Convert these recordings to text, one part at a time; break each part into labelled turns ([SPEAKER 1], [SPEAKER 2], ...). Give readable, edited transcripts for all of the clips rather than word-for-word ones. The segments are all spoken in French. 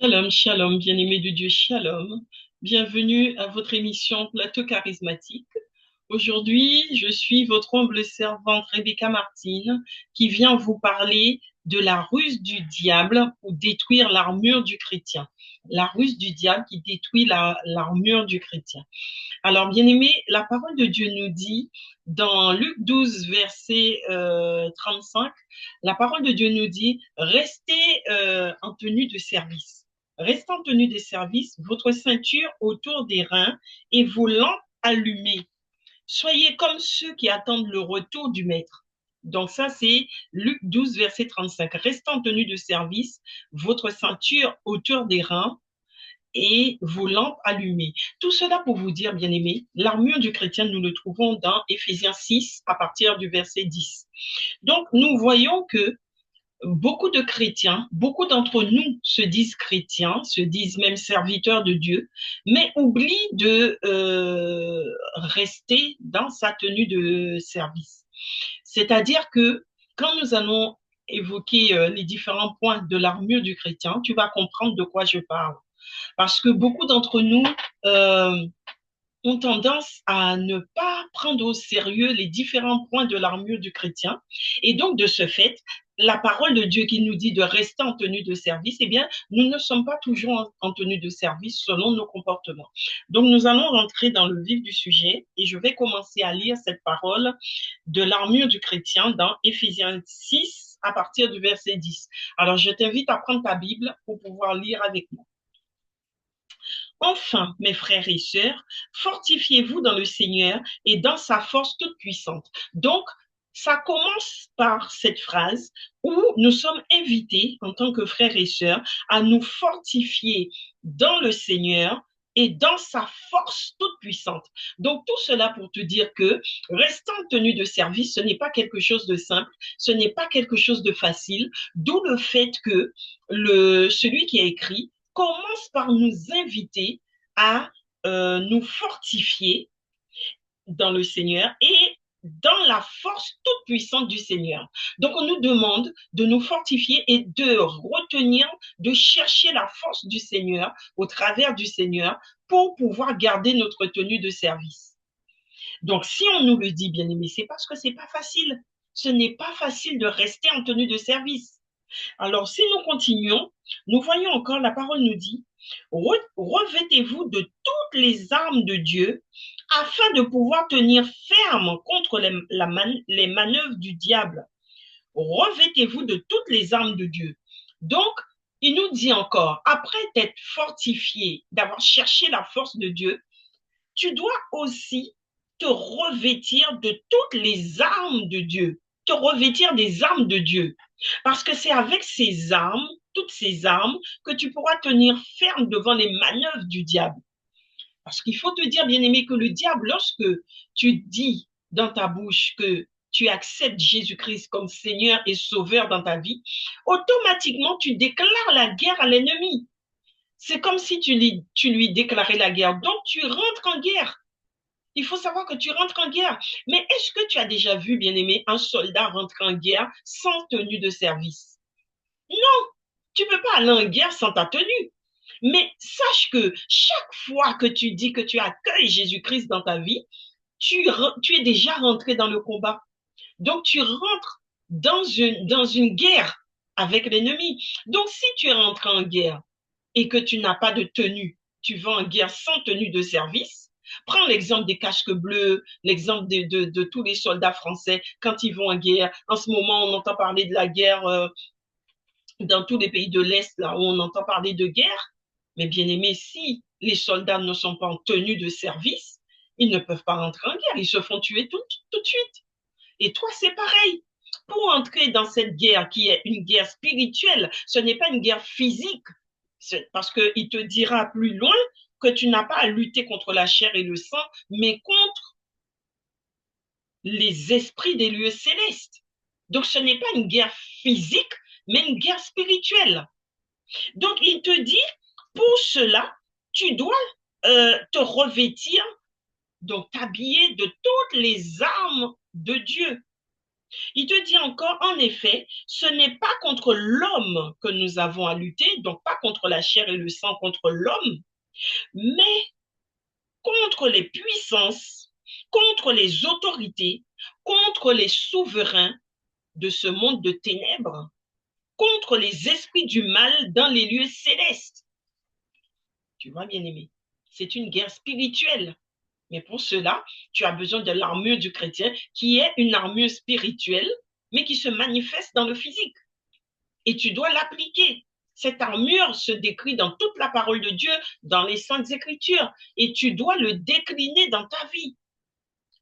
[SPEAKER 1] Shalom, shalom, bien-aimés de Dieu, shalom. Bienvenue à votre émission Plateau charismatique. Aujourd'hui, je suis votre humble servante Rebecca Martine qui vient vous parler de la ruse du diable pour détruire l'armure du chrétien. La ruse du diable qui détruit l'armure du chrétien. Alors, bien-aimés, la parole de Dieu nous dit dans Luc 12, verset 35, la parole de Dieu nous dit, restez en tenue de service. Restez en tenue de service, votre ceinture autour des reins et vos lampes allumées. Soyez comme ceux qui attendent le retour du maître. Donc ça, c'est Luc 12, verset 35. Restez en tenue de service, votre ceinture autour des reins et vos lampes allumées. Tout cela pour vous dire, bien aimés, l'armure du chrétien, nous le trouvons dans Éphésiens 6 à partir du verset 10. Donc, nous voyons que beaucoup de chrétiens, beaucoup d'entre nous se disent chrétiens, se disent même serviteurs de Dieu, mais oublient de rester dans sa tenue de service. C'est-à-dire que quand nous allons évoquer les différents points de l'armure du chrétien, tu vas comprendre de quoi je parle. Parce que beaucoup d'entre nous euh, ont tendance à ne pas prendre au sérieux les différents points de l'armure du chrétien. Et donc, de ce fait, la parole de Dieu qui nous dit de rester en tenue de service, eh bien, nous ne sommes pas toujours en tenue de service selon nos comportements. Donc, nous allons rentrer dans le vif du sujet et je vais commencer à lire cette parole de l'armure du chrétien dans Éphésiens 6 à partir du verset 10. Alors, je t'invite à prendre ta Bible pour pouvoir lire avec moi. Enfin, mes frères et sœurs, fortifiez-vous dans le Seigneur et dans sa force toute puissante. Donc, ça commence par cette phrase où nous sommes invités en tant que frères et sœurs à nous fortifier dans le Seigneur et dans sa force toute puissante. Donc, tout cela pour te dire que rester en tenue de service, ce n'est pas quelque chose de simple, ce n'est pas quelque chose de facile, d'où le fait que celui qui a écrit commence par nous inviter à nous fortifier dans le Seigneur et dans la force toute puissante du Seigneur. Donc, on nous demande de nous fortifier et de retenir, de chercher la force du Seigneur au travers du Seigneur pour pouvoir garder notre tenue de service. Donc, si on nous le dit, bien aimé, c'est parce que c'est pas facile. Ce n'est pas facile de rester en tenue de service. Alors, si nous continuons, nous voyons encore, la parole nous dit, revêtez-vous de toutes les armes de Dieu afin de pouvoir tenir ferme contre les manœuvres du diable. Revêtez-vous de toutes les armes de Dieu. Donc, il nous dit encore, après t'être fortifié, d'avoir cherché la force de Dieu, tu dois aussi te revêtir de toutes les armes de Dieu, te revêtir des armes de Dieu. Parce que c'est avec ces armes, toutes ces armes, que tu pourras tenir ferme devant les manœuvres du diable. Parce qu'il faut te dire, bien aimé, que le diable, lorsque tu dis dans ta bouche que tu acceptes Jésus-Christ comme Seigneur et Sauveur dans ta vie, automatiquement, tu déclares la guerre à l'ennemi. C'est comme si tu lui déclarais la guerre. Donc, tu rentres en guerre. Il faut savoir que tu rentres en guerre. Mais est-ce que tu as déjà vu, bien-aimé, un soldat rentrer en guerre sans tenue de service? Non, tu ne peux pas aller en guerre sans ta tenue. Mais sache que chaque fois que tu dis que tu accueilles Jésus-Christ dans ta vie, tu es déjà rentré dans le combat. Donc, tu rentres dans une guerre avec l'ennemi. Donc, si tu rentres en guerre et que tu n'as pas de tenue, tu vas en guerre sans tenue de service. Prends l'exemple des casques bleus, l'exemple de tous les soldats français quand ils vont en guerre. En ce moment, on entend parler de la guerre dans tous les pays de l'Est, là où on entend parler de guerre. Mais bien aimé, si les soldats ne sont pas en tenue de service, ils ne peuvent pas rentrer en guerre. Ils se font tuer tout de suite. Et toi, c'est pareil. Pour entrer dans cette guerre qui est une guerre spirituelle, ce n'est pas une guerre physique, parce qu'il te dira plus loin que tu n'as pas à lutter contre la chair et le sang, mais contre les esprits des lieux célestes. Donc ce n'est pas une guerre physique, mais une guerre spirituelle. Donc il te dit, pour cela, tu dois te revêtir, donc t'habiller de toutes les armes de Dieu. Il te dit encore, en effet, ce n'est pas contre l'homme que nous avons à lutter, donc pas contre la chair et le sang, contre l'homme, mais contre les puissances, contre les autorités, contre les souverains de ce monde de ténèbres, contre les esprits du mal dans les lieux célestes. Tu vois, bien-aimé, c'est une guerre spirituelle. Mais pour cela, tu as besoin de l'armure du chrétien, qui est une armure spirituelle, mais qui se manifeste dans le physique. Et tu dois l'appliquer. Cette armure se décrit dans toute la parole de Dieu, dans les Saintes Écritures, et tu dois le décliner dans ta vie.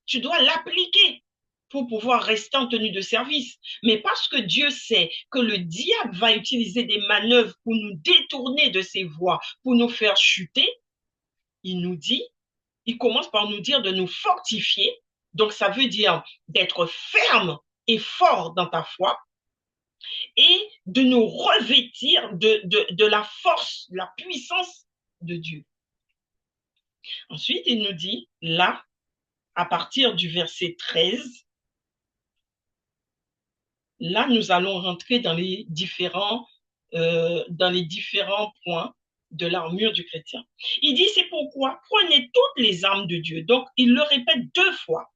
[SPEAKER 1] Tu dois l'appliquer pour pouvoir rester en tenue de service. Mais parce que Dieu sait que le diable va utiliser des manœuvres pour nous détourner de ses voies, pour nous faire chuter, il nous dit, il commence par nous dire de nous fortifier. Donc, ça veut dire d'être ferme et fort dans ta foi et de nous revêtir de la force, de la puissance de Dieu. Ensuite, il nous dit, là, à partir du verset 13, là, nous allons rentrer dans les différents points de l'armure du chrétien. Il dit, c'est pourquoi prenez toutes les armes de Dieu. Donc, il le répète 2 fois.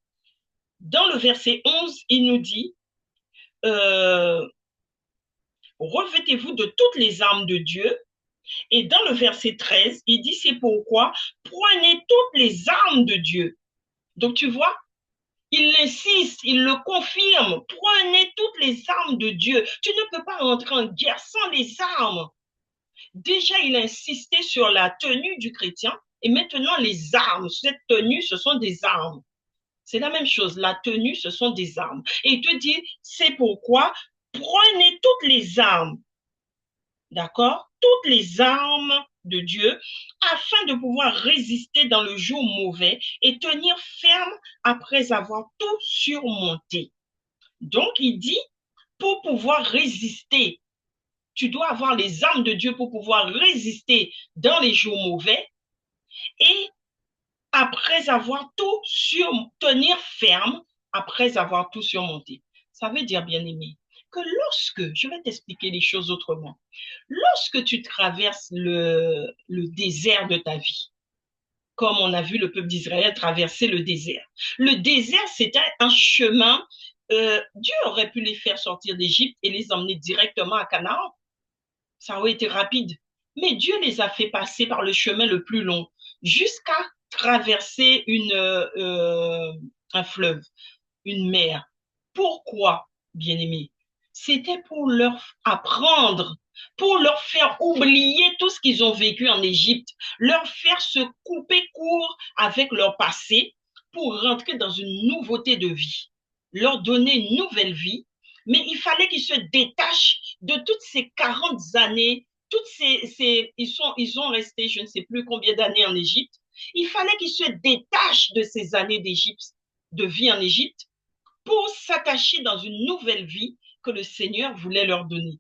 [SPEAKER 1] Dans le verset 11, il nous dit, revêtez-vous de toutes les armes de Dieu. Et dans le verset 13, il dit, c'est pourquoi prenez toutes les armes de Dieu. Donc, tu vois, il insiste, il le confirme. Prenez toutes les armes de Dieu. Tu ne peux pas rentrer en guerre sans les armes. Déjà, il insistait sur la tenue du chrétien et maintenant les armes. Cette tenue, ce sont des armes. C'est la même chose. La tenue, ce sont des armes. Et il te dit, c'est pourquoi prenez toutes les armes. D'accord? Toutes les armes de Dieu afin de pouvoir résister dans le jour mauvais et tenir ferme après avoir tout surmonté. Donc, il dit, pour pouvoir résister, tu dois avoir les armes de Dieu pour pouvoir résister dans les jours mauvais et après avoir tout tenir ferme après avoir tout surmonté. Ça veut dire, bien aimé, que lorsque, je vais t'expliquer les choses autrement, lorsque tu traverses le désert de ta vie, comme on a vu le peuple d'Israël traverser le désert, c'était un chemin, Dieu aurait pu les faire sortir d'Égypte et les emmener directement à Canaan. Ça aurait été rapide. Mais Dieu les a fait passer par le chemin le plus long, jusqu'à traverser un fleuve, une mer. Pourquoi, bien-aimés? C'était pour leur apprendre, pour leur faire oublier tout ce qu'ils ont vécu en Égypte, leur faire se couper court avec leur passé pour rentrer dans une nouveauté de vie, leur donner une nouvelle vie. Mais il fallait qu'ils se détachent de toutes ces 40 années, ils ont resté je ne sais plus combien d'années en Égypte. Il fallait qu'ils se détachent de ces années d'Égypte, de vie en Égypte, pour s'attacher dans une nouvelle vie que le Seigneur voulait leur donner.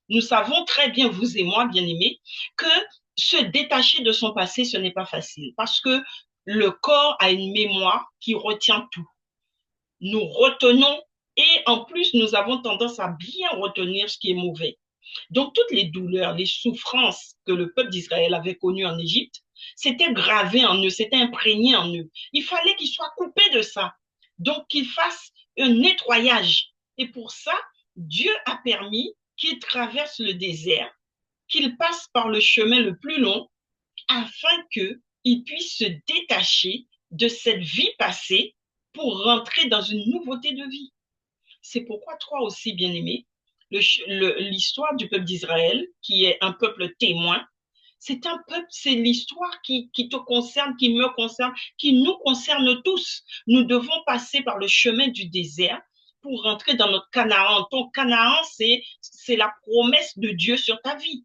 [SPEAKER 1] Nous savons très bien, vous et moi, bien-aimés, que se détacher de son passé, ce n'est pas facile, parce que le corps a une mémoire qui retient tout. Nous retenons et en plus, nous avons tendance à bien retenir ce qui est mauvais. Donc, toutes les douleurs, les souffrances que le peuple d'Israël avait connues en Égypte, c'était gravé en eux, c'était imprégné en eux. Il fallait qu'ils soient coupés de ça. Donc, qu'ils fassent un nettoyage. Et pour ça, Dieu a permis qu'ils traversent le désert, qu'ils passent par le chemin le plus long, afin qu'ils puissent se détacher de cette vie passée pour rentrer dans une nouveauté de vie. C'est pourquoi toi aussi, bien-aimé, l'histoire du peuple d'Israël, qui est un peuple témoin, c'est un peuple, c'est l'histoire qui te concerne, qui me concerne, qui nous concerne tous. Nous devons passer par le chemin du désert pour rentrer dans notre Canaan. Ton Canaan, c'est la promesse de Dieu sur ta vie.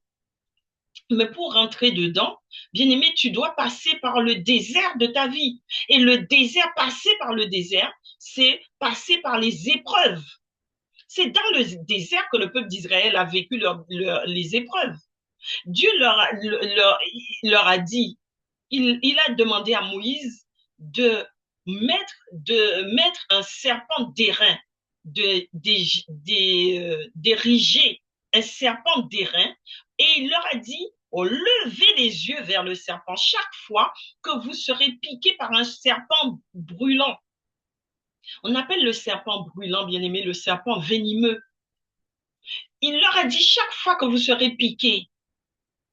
[SPEAKER 1] Mais pour rentrer dedans, bien-aimé, tu dois passer par le désert de ta vie. Et le désert, passer par le désert, c'est passer par les épreuves. C'est dans le désert que le peuple d'Israël a vécu les épreuves. Dieu leur a dit, il a demandé à Moïse de mettre un serpent d'airain d'ériger un serpent d'airain et il leur a dit, oh, levez les yeux vers le serpent chaque fois que vous serez piqué par un serpent brûlant. On appelle le serpent brûlant, bien aimé, le serpent venimeux. Il leur a dit, chaque fois que vous serez piqué,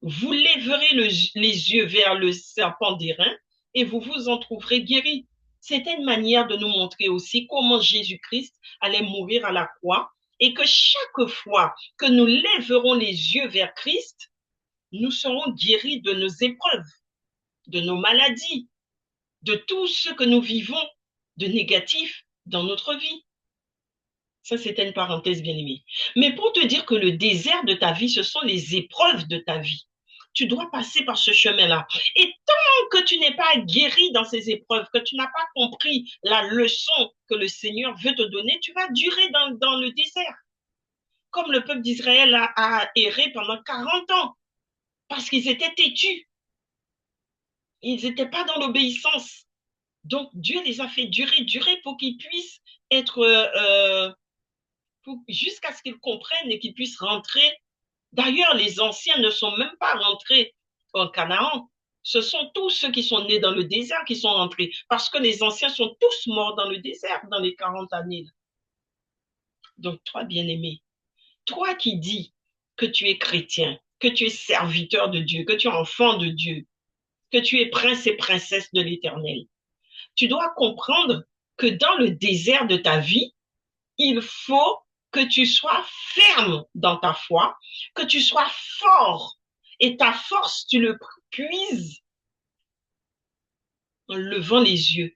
[SPEAKER 1] vous lèverez les yeux vers le serpent d'airain et vous vous en trouverez guéri. C'était une manière de nous montrer aussi comment Jésus-Christ allait mourir à la croix et que chaque fois que nous lèverons les yeux vers Christ, nous serons guéris de nos épreuves, de nos maladies, de tout ce que nous vivons de négatif dans notre vie. Ça, c'était une parenthèse bien aimée. Mais pour te dire que le désert de ta vie, ce sont les épreuves de ta vie. Tu dois passer par ce chemin-là. Et tant que tu n'es pas guéri dans ces épreuves, que tu n'as pas compris la leçon que le Seigneur veut te donner, tu vas durer dans le désert. Comme le peuple d'Israël a erré pendant 40 ans, parce qu'ils étaient têtus. Ils n'étaient pas dans l'obéissance. Donc, Dieu les a fait durer pour qu'ils puissent être... jusqu'à ce qu'ils comprennent et qu'ils puissent rentrer. D'ailleurs, les anciens ne sont même pas rentrés en Canaan. Ce sont tous ceux qui sont nés dans le désert qui sont rentrés, parce que les anciens sont tous morts dans le désert dans les 40 années. Donc, toi, bien-aimé, toi qui dis que tu es chrétien, que tu es serviteur de Dieu, que tu es enfant de Dieu, que tu es prince et princesse de l'Éternel, tu dois comprendre que dans le désert de ta vie, il faut que tu sois ferme dans ta foi, que tu sois fort. Et ta force, tu le puises en levant les yeux.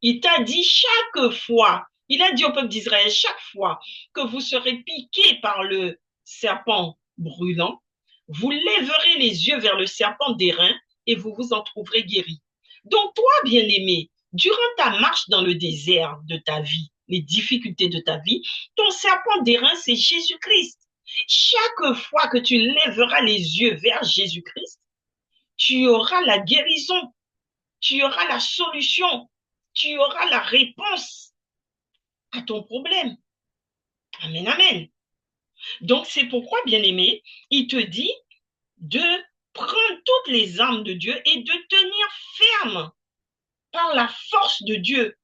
[SPEAKER 1] Il t'a dit chaque fois, il a dit au peuple d'Israël, chaque fois que vous serez piqué par le serpent brûlant, vous lèverez les yeux vers le serpent d'airain et vous vous en trouverez guéri. Donc toi, bien-aimé, durant ta marche dans le désert de ta vie, les difficultés de ta vie, ton serpent d'airain, c'est Jésus-Christ. Chaque fois que tu lèveras les yeux vers Jésus-Christ, tu auras la guérison, tu auras la solution, tu auras la réponse à ton problème. Amen, amen. Donc, c'est pourquoi, bien-aimé, il te dit de prendre toutes les armes de Dieu et de tenir ferme par la force de Dieu.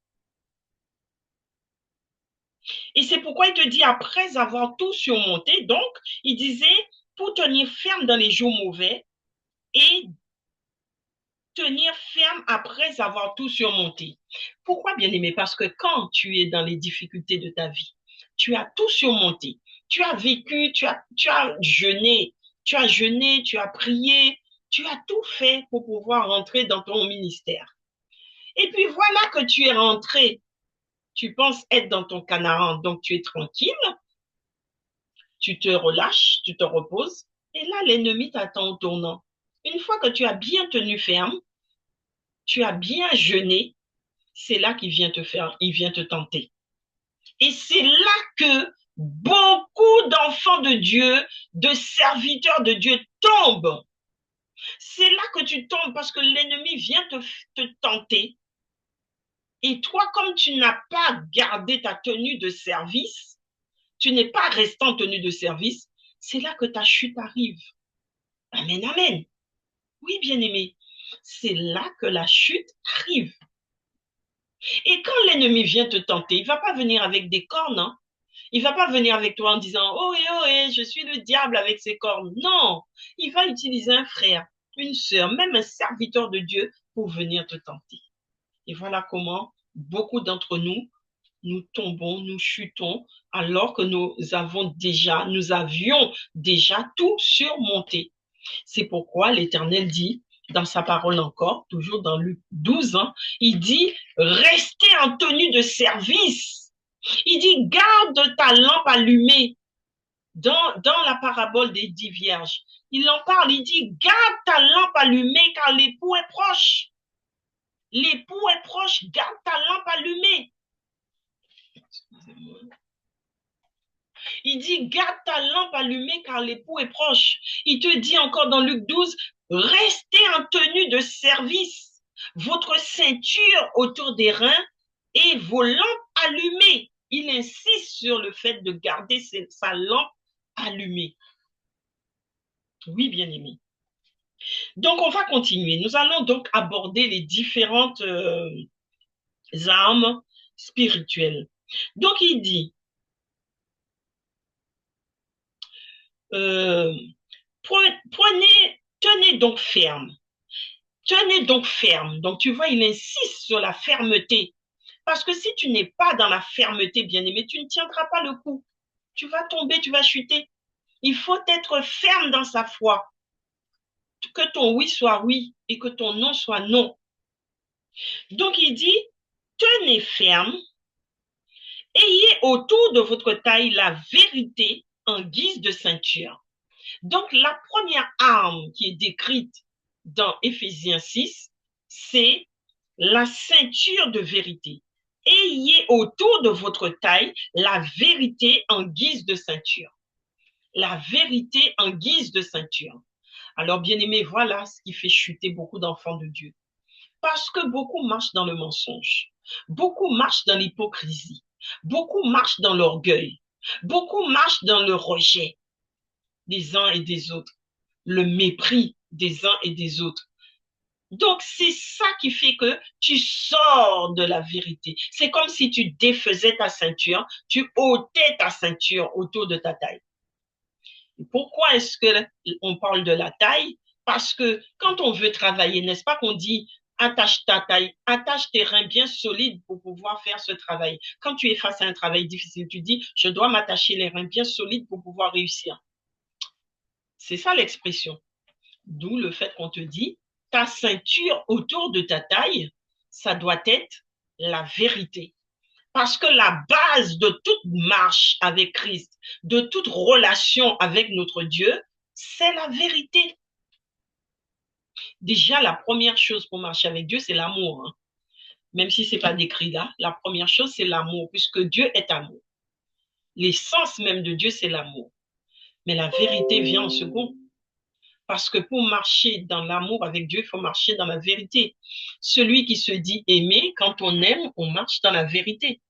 [SPEAKER 1] Et c'est pourquoi il te dit, après avoir tout surmonté, donc, il disait, pour tenir ferme dans les jours mauvais et tenir ferme après avoir tout surmonté. Pourquoi, bien-aimé? Parce que quand tu es dans les difficultés de ta vie, tu as tout surmonté. Tu as vécu, tu as jeûné, tu as prié, tu as tout fait pour pouvoir rentrer dans ton ministère. Et puis voilà que tu es rentré. Tu penses être dans ton Canaan, donc tu es tranquille, tu te relâches, tu te reposes, et là, l'ennemi t'attend au tournant. Une fois que tu as bien tenu ferme, tu as bien jeûné, c'est là qu'il vient il vient te tenter. Et c'est là que beaucoup d'enfants de Dieu, de serviteurs de Dieu tombent. C'est là que tu tombes parce que l'ennemi vient te tenter. Et toi, comme tu n'as pas gardé ta tenue de service, tu n'es pas resté en tenue de service, c'est là que ta chute arrive. Amen, amen. Oui, bien-aimé, c'est là que la chute arrive. Et quand l'ennemi vient te tenter, il ne va pas venir avec des cornes, hein? Il ne va pas venir avec toi en disant « Oh, je suis le diable avec ses cornes ». Non, il va utiliser un frère, une sœur, même un serviteur de Dieu pour venir te tenter. Et voilà comment beaucoup d'entre nous, nous tombons, nous chutons, alors que nous avions déjà tout surmonté. C'est pourquoi l'Éternel dit, dans sa parole encore, toujours dans Luc 12, hein, il dit, restez en tenue de service. Il dit, garde ta lampe allumée. Dans la parabole des 10 vierges, il en parle, il dit, garde ta lampe allumée car l'époux est proche. L'époux est proche, garde ta lampe allumée. Il dit, garde ta lampe allumée car l'époux est proche. Il te dit encore dans Luc 12, restez en tenue de service, votre ceinture autour des reins et vos lampes allumées. il insiste sur le fait de garder sa lampe allumée. Oui, bien aimé. Donc, on va continuer. Nous allons donc aborder les différentes armes spirituelles. Donc, il dit, euh, tenez donc ferme. Tenez donc ferme. Donc, tu vois, il insiste sur la fermeté. Parce que si tu n'es pas dans la fermeté, bien-aimé, tu ne tiendras pas le coup. Tu vas tomber, tu vas chuter. Il faut être ferme dans sa foi. Que ton oui soit oui et que ton non soit non. Donc, il dit, tenez ferme, ayez autour de votre taille la vérité en guise de ceinture. Donc, la première arme qui est décrite dans Éphésiens 6, c'est la ceinture de vérité. Ayez autour de votre taille la vérité en guise de ceinture. La vérité en guise de ceinture. Alors, bien aimé, voilà ce qui fait chuter beaucoup d'enfants de Dieu. Parce que beaucoup marchent dans le mensonge, beaucoup marchent dans l'hypocrisie, beaucoup marchent dans l'orgueil, beaucoup marchent dans le rejet des uns et des autres, le mépris des uns et des autres. Donc, c'est ça qui fait que tu sors de la vérité. C'est comme si tu défaisais ta ceinture, tu ôtais ta ceinture autour de ta taille. Pourquoi est-ce qu'on parle de la taille? Parce que quand on veut travailler, n'est-ce pas qu'on dit attache ta taille, attache tes reins bien solides pour pouvoir faire ce travail. Quand tu es face à un travail difficile, tu dis je dois m'attacher les reins bien solides pour pouvoir réussir. C'est ça l'expression. D'où le fait qu'on te dit ta ceinture autour de ta taille, ça doit être la vérité. Parce que la base de toute marche avec Christ, de toute relation avec notre Dieu, c'est la vérité. Déjà, la première chose pour marcher avec Dieu, c'est l'amour. Hein. Même si ce n'est pas décrit là, la première chose, c'est l'amour, puisque Dieu est amour. L'essence même de Dieu, c'est l'amour. Mais la vérité vient en second. Parce que pour marcher dans l'amour avec Dieu, il faut marcher dans la vérité. Celui qui se dit aimer, quand on aime, on marche dans la vérité.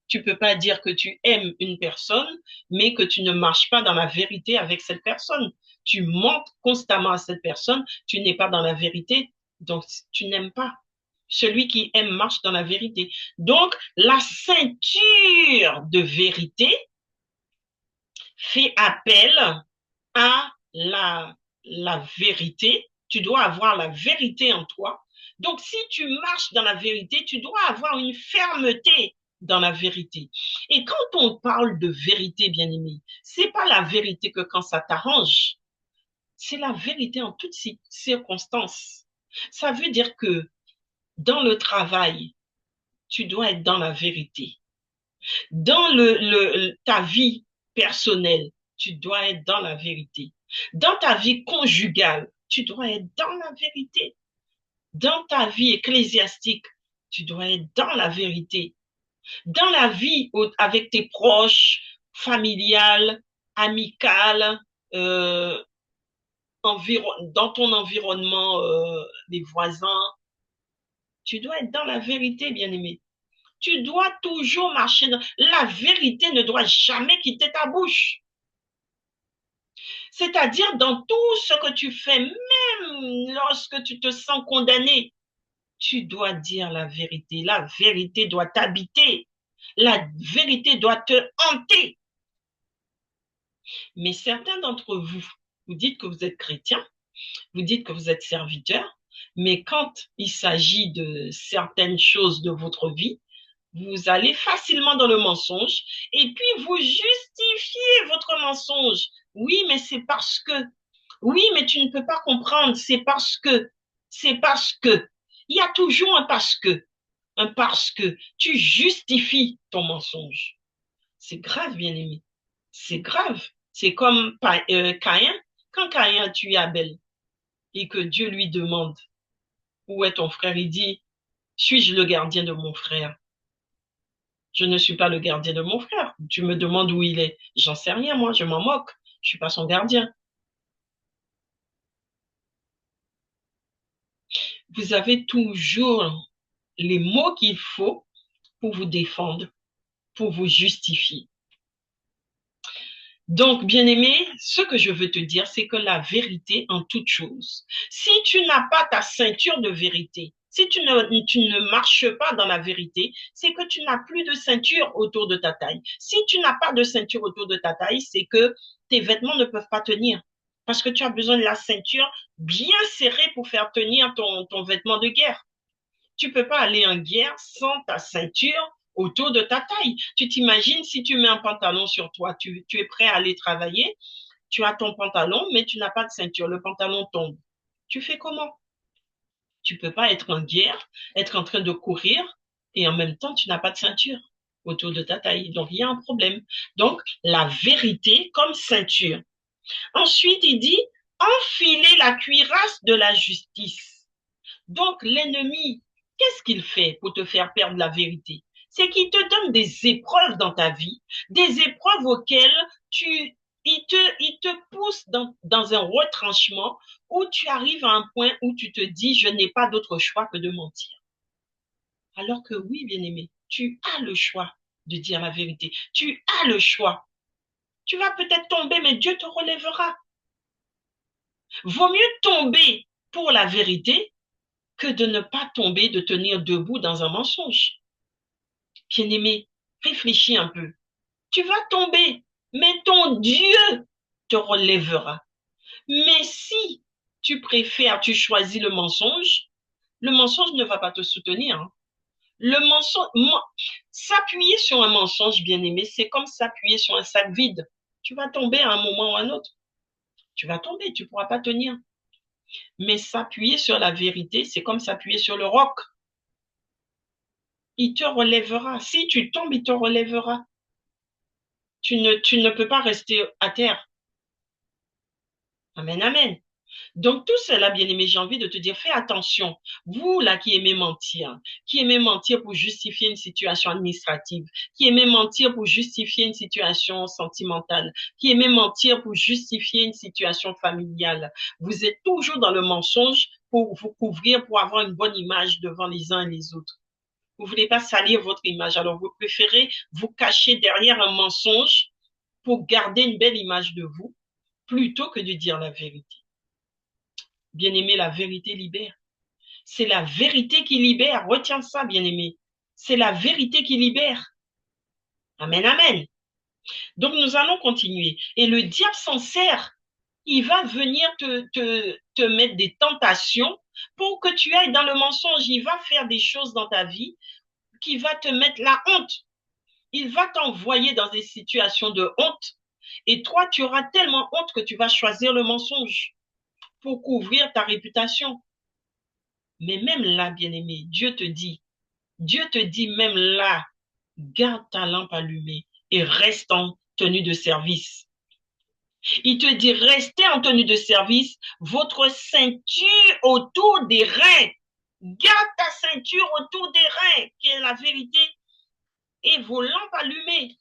[SPEAKER 1] Tu ne peux pas dire que tu aimes une personne, mais que tu ne marches pas dans la vérité avec cette personne. Tu mentes constamment à cette personne, tu n'es pas dans la vérité, donc tu n'aimes pas. Celui qui aime marche dans la vérité. Donc, la ceinture de vérité fait appel à la vérité. Tu dois avoir la vérité en toi. Donc, si tu marches dans la vérité, tu dois avoir une fermeté dans la vérité. Et quand on parle de vérité, bien-aimé, c'est pas la vérité que quand ça t'arrange, c'est la vérité en toutes circonstances. Ça veut dire que dans le travail, tu dois être dans la vérité. Dans ta vie personnelle, tu dois être dans la vérité. Dans ta vie conjugale, tu dois être dans la vérité. Dans ta vie ecclésiastique, tu dois être dans la vérité. Dans la vie avec tes proches, familiales, amicales, dans ton environnement, les voisins, tu dois être dans la vérité, bien-aimé. Tu dois toujours marcher dans... La vérité ne doit jamais quitter ta bouche. C'est-à-dire dans tout ce que tu fais, même lorsque tu te sens condamné, tu dois dire la vérité. La vérité doit t'habiter. La vérité doit te hanter. Mais certains d'entre vous, vous dites que vous êtes chrétien, vous dites que vous êtes serviteur, mais quand il s'agit de certaines choses de votre vie, vous allez facilement dans le mensonge et puis vous justifiez votre mensonge. Oui, mais c'est parce que. Oui, mais tu ne peux pas comprendre. C'est parce que. C'est parce que. Il y a toujours un parce que. Un parce que. Tu justifies ton mensonge. C'est grave, bien-aimé. C'est grave. C'est comme Caïn. Quand Caïn a tué Abel et que Dieu lui demande où est ton frère, il dit, suis-je le gardien de mon frère? Je ne suis pas le gardien de mon frère. Tu me demandes où il est. J'en sais rien, moi, je m'en moque. Je suis pas son gardien. Vous avez toujours les mots qu'il faut pour vous défendre, pour vous justifier. Donc, bien-aimé, ce que je veux te dire, c'est que la vérité en toute chose, si tu n'as pas ta ceinture de vérité, si tu ne marches pas dans la vérité, c'est que tu n'as plus de ceinture autour de ta taille. Si tu n'as pas de ceinture autour de ta taille, c'est que tes vêtements ne peuvent pas tenir. Parce que tu as besoin de la ceinture bien serrée pour faire tenir ton vêtement de guerre. Tu peux pas aller en guerre sans ta ceinture autour de ta taille. Tu t'imagines si tu mets un pantalon sur toi, tu es prêt à aller travailler, tu as ton pantalon, mais tu n'as pas de ceinture, le pantalon tombe. Tu fais comment? Tu peux pas être en guerre, être en train de courir et en même temps, tu n'as pas de ceinture autour de ta taille. Donc, il y a un problème. Donc, la vérité comme ceinture. Ensuite, il dit, enfiler la cuirasse de la justice. Donc, l'ennemi, qu'est-ce qu'il fait pour te faire perdre la vérité? C'est qu'il te donne des épreuves dans ta vie, des épreuves auxquelles il te pousse dans un retranchement où tu arrives à un point où tu te dis, je n'ai pas d'autre choix que de mentir. Alors que oui, bien-aimé, tu as le choix de dire la vérité. Tu as le choix. Tu vas peut-être tomber, mais Dieu te relèvera. Vaut mieux tomber pour la vérité que de ne pas tomber, de tenir debout dans un mensonge. Bien-aimé, réfléchis un peu. Tu vas tomber, mais ton Dieu te relèvera. Mais si tu préfères, tu choisis le mensonge ne va pas te soutenir. Hein. Le mensonge, s'appuyer sur un mensonge, bien-aimé, c'est comme s'appuyer sur un sac vide. Tu vas tomber à un moment ou à un autre. Tu vas tomber, tu ne pourras pas tenir. Mais s'appuyer sur la vérité, c'est comme s'appuyer sur le roc. Il te relèvera. Si tu tombes, il te relèvera. Tu ne peux pas rester à terre. Amen, amen. Donc, tout cela, bien-aimé, j'ai envie de te dire, fais attention. Vous, là, qui aimez mentir pour justifier une situation administrative, qui aimez mentir pour justifier une situation sentimentale, qui aimez mentir pour justifier une situation familiale, vous êtes toujours dans le mensonge pour vous couvrir, pour avoir une bonne image devant les uns et les autres. Vous ne voulez pas salir votre image, alors vous préférez vous cacher derrière un mensonge pour garder une belle image de vous, plutôt que de dire la vérité. Bien-aimé, la vérité libère. C'est la vérité qui libère. Retiens ça, bien-aimé. C'est la vérité qui libère. Amen, amen. Donc, nous allons continuer. Et le diable s'en sert. Il va venir te mettre des tentations pour que tu ailles dans le mensonge. Il va faire des choses dans ta vie qui va te mettre la honte. Il va t'envoyer dans des situations de honte. Et toi, tu auras tellement honte que tu vas choisir le mensonge pour couvrir ta réputation. Mais même là, bien-aimé, Dieu te dit même là, garde ta lampe allumée et reste en tenue de service. Il te dit, restez en tenue de service, votre ceinture autour des reins. Garde ta ceinture autour des reins, qui est la vérité, et vos lampes allumées.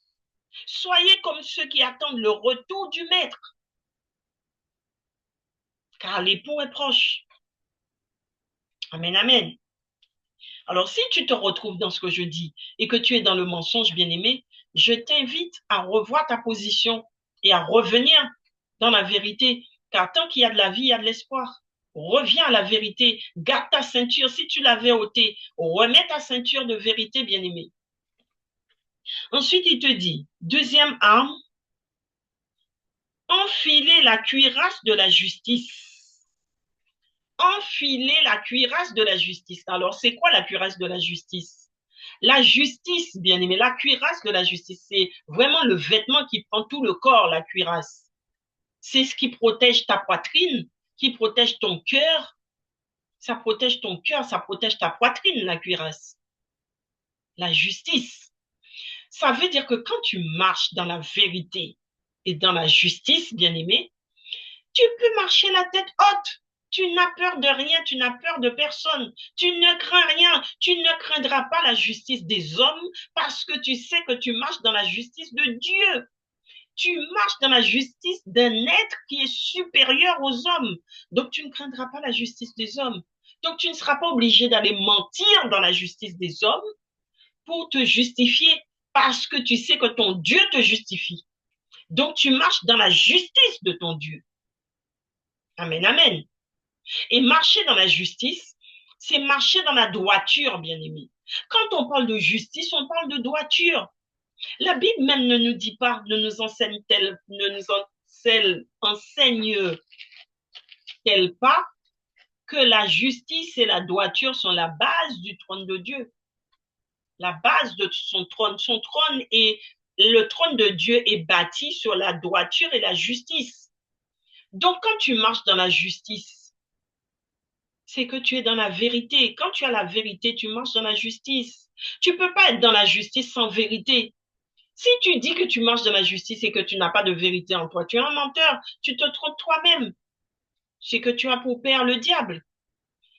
[SPEAKER 1] Soyez comme ceux qui attendent le retour du maître, car l'époux est proche. Amen, amen. Alors, si tu te retrouves dans ce que je dis et que tu es dans le mensonge, bien-aimé, je t'invite à revoir ta position et à revenir dans la vérité, car tant qu'il y a de la vie, il y a de l'espoir. Reviens à la vérité, garde ta ceinture. Si tu l'avais ôtée, remets ta ceinture de vérité, bien-aimé. Ensuite, il te dit, deuxième arme, enfiler la cuirasse de la justice. Enfiler la cuirasse de la justice. Alors, c'est quoi la cuirasse de la justice? La justice, bien aimé, la cuirasse de la justice, c'est vraiment le vêtement qui prend tout le corps, la cuirasse. C'est ce qui protège ta poitrine, qui protège ton cœur. Ça protège ton cœur, ça protège ta poitrine, la cuirasse. La justice. Ça veut dire que quand tu marches dans la vérité et dans la justice, bien aimé, tu peux marcher la tête haute. Tu n'as peur de rien, tu n'as peur de personne. Tu ne crains rien, tu ne craindras pas la justice des hommes parce que tu sais que tu marches dans la justice de Dieu. Tu marches dans la justice d'un être qui est supérieur aux hommes. Donc, tu ne craindras pas la justice des hommes. Donc, tu ne seras pas obligé d'aller mentir dans la justice des hommes pour te justifier. parce que tu sais que ton Dieu te justifie. Donc, tu marches dans la justice de ton Dieu. Amen, amen. Et marcher dans la justice, c'est marcher dans la droiture, bien-aimé. Quand on parle de justice, on parle de droiture. La Bible même ne nous dit pas, ne nous enseigne-t-elle pas que la justice et la droiture sont la base du trône de Dieu. La base de son trône. Son trône et le trône de Dieu est bâti sur la droiture et la justice. Donc, quand tu marches dans la justice, c'est que tu es dans la vérité. Quand tu as la vérité, tu marches dans la justice. Tu ne peux pas être dans la justice sans vérité. Si tu dis que tu marches dans la justice et que tu n'as pas de vérité en toi, tu es un menteur. Tu te trompes toi-même. C'est que tu as pour père le diable.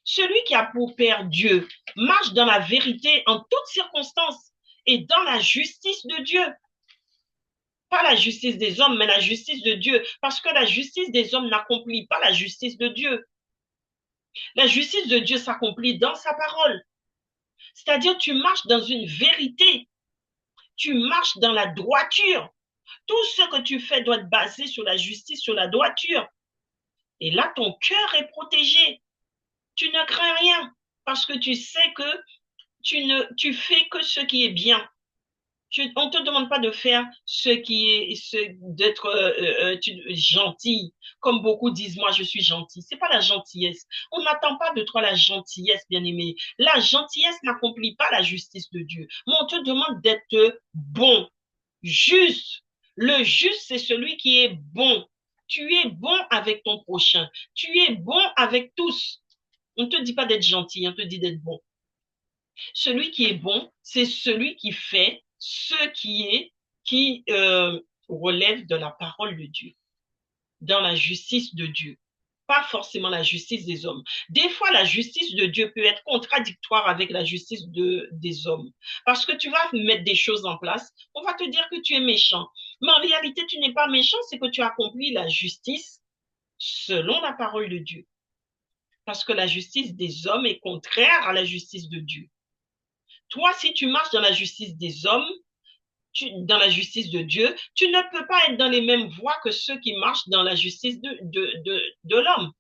[SPEAKER 1] Celui qui a pour père Dieu marche dans la vérité en toutes circonstances et dans la justice de Dieu. Pas la justice des hommes, mais la justice de Dieu. Parce que la justice des hommes n'accomplit pas la justice de Dieu. La justice de Dieu s'accomplit dans sa parole. C'est-à-dire, tu marches dans une vérité. Tu marches dans la droiture. Tout ce que tu fais doit être basé sur la justice, sur la droiture. Et là, ton cœur est protégé. Tu ne crains rien parce que tu sais que tu fais que ce qui est bien. On ne te demande pas de faire ce qui est, d'être gentil. Comme beaucoup disent, moi je suis gentil. C'est pas la gentillesse. On n'attend pas de toi la gentillesse, bien-aimé. La gentillesse n'accomplit pas la justice de Dieu. Mais on te demande d'être bon, juste. Le juste, c'est celui qui est bon. Tu es bon avec ton prochain. Tu es bon avec tous. On ne te dit pas d'être gentil, on te dit d'être bon. Celui qui est bon, c'est celui qui fait ce qui relève de la parole de Dieu, dans la justice de Dieu. Pas forcément la justice des hommes. Des fois, la justice de Dieu peut être contradictoire avec la justice des hommes. Parce que tu vas mettre des choses en place, on va te dire que tu es méchant. Mais en réalité, tu n'es pas méchant, c'est que tu accomplis la justice selon la parole de Dieu. Parce que la justice des hommes est contraire à la justice de Dieu. Toi, si tu marches dans la justice des hommes, dans la justice de Dieu, tu ne peux pas être dans les mêmes voies que ceux qui marchent dans la justice de l'homme.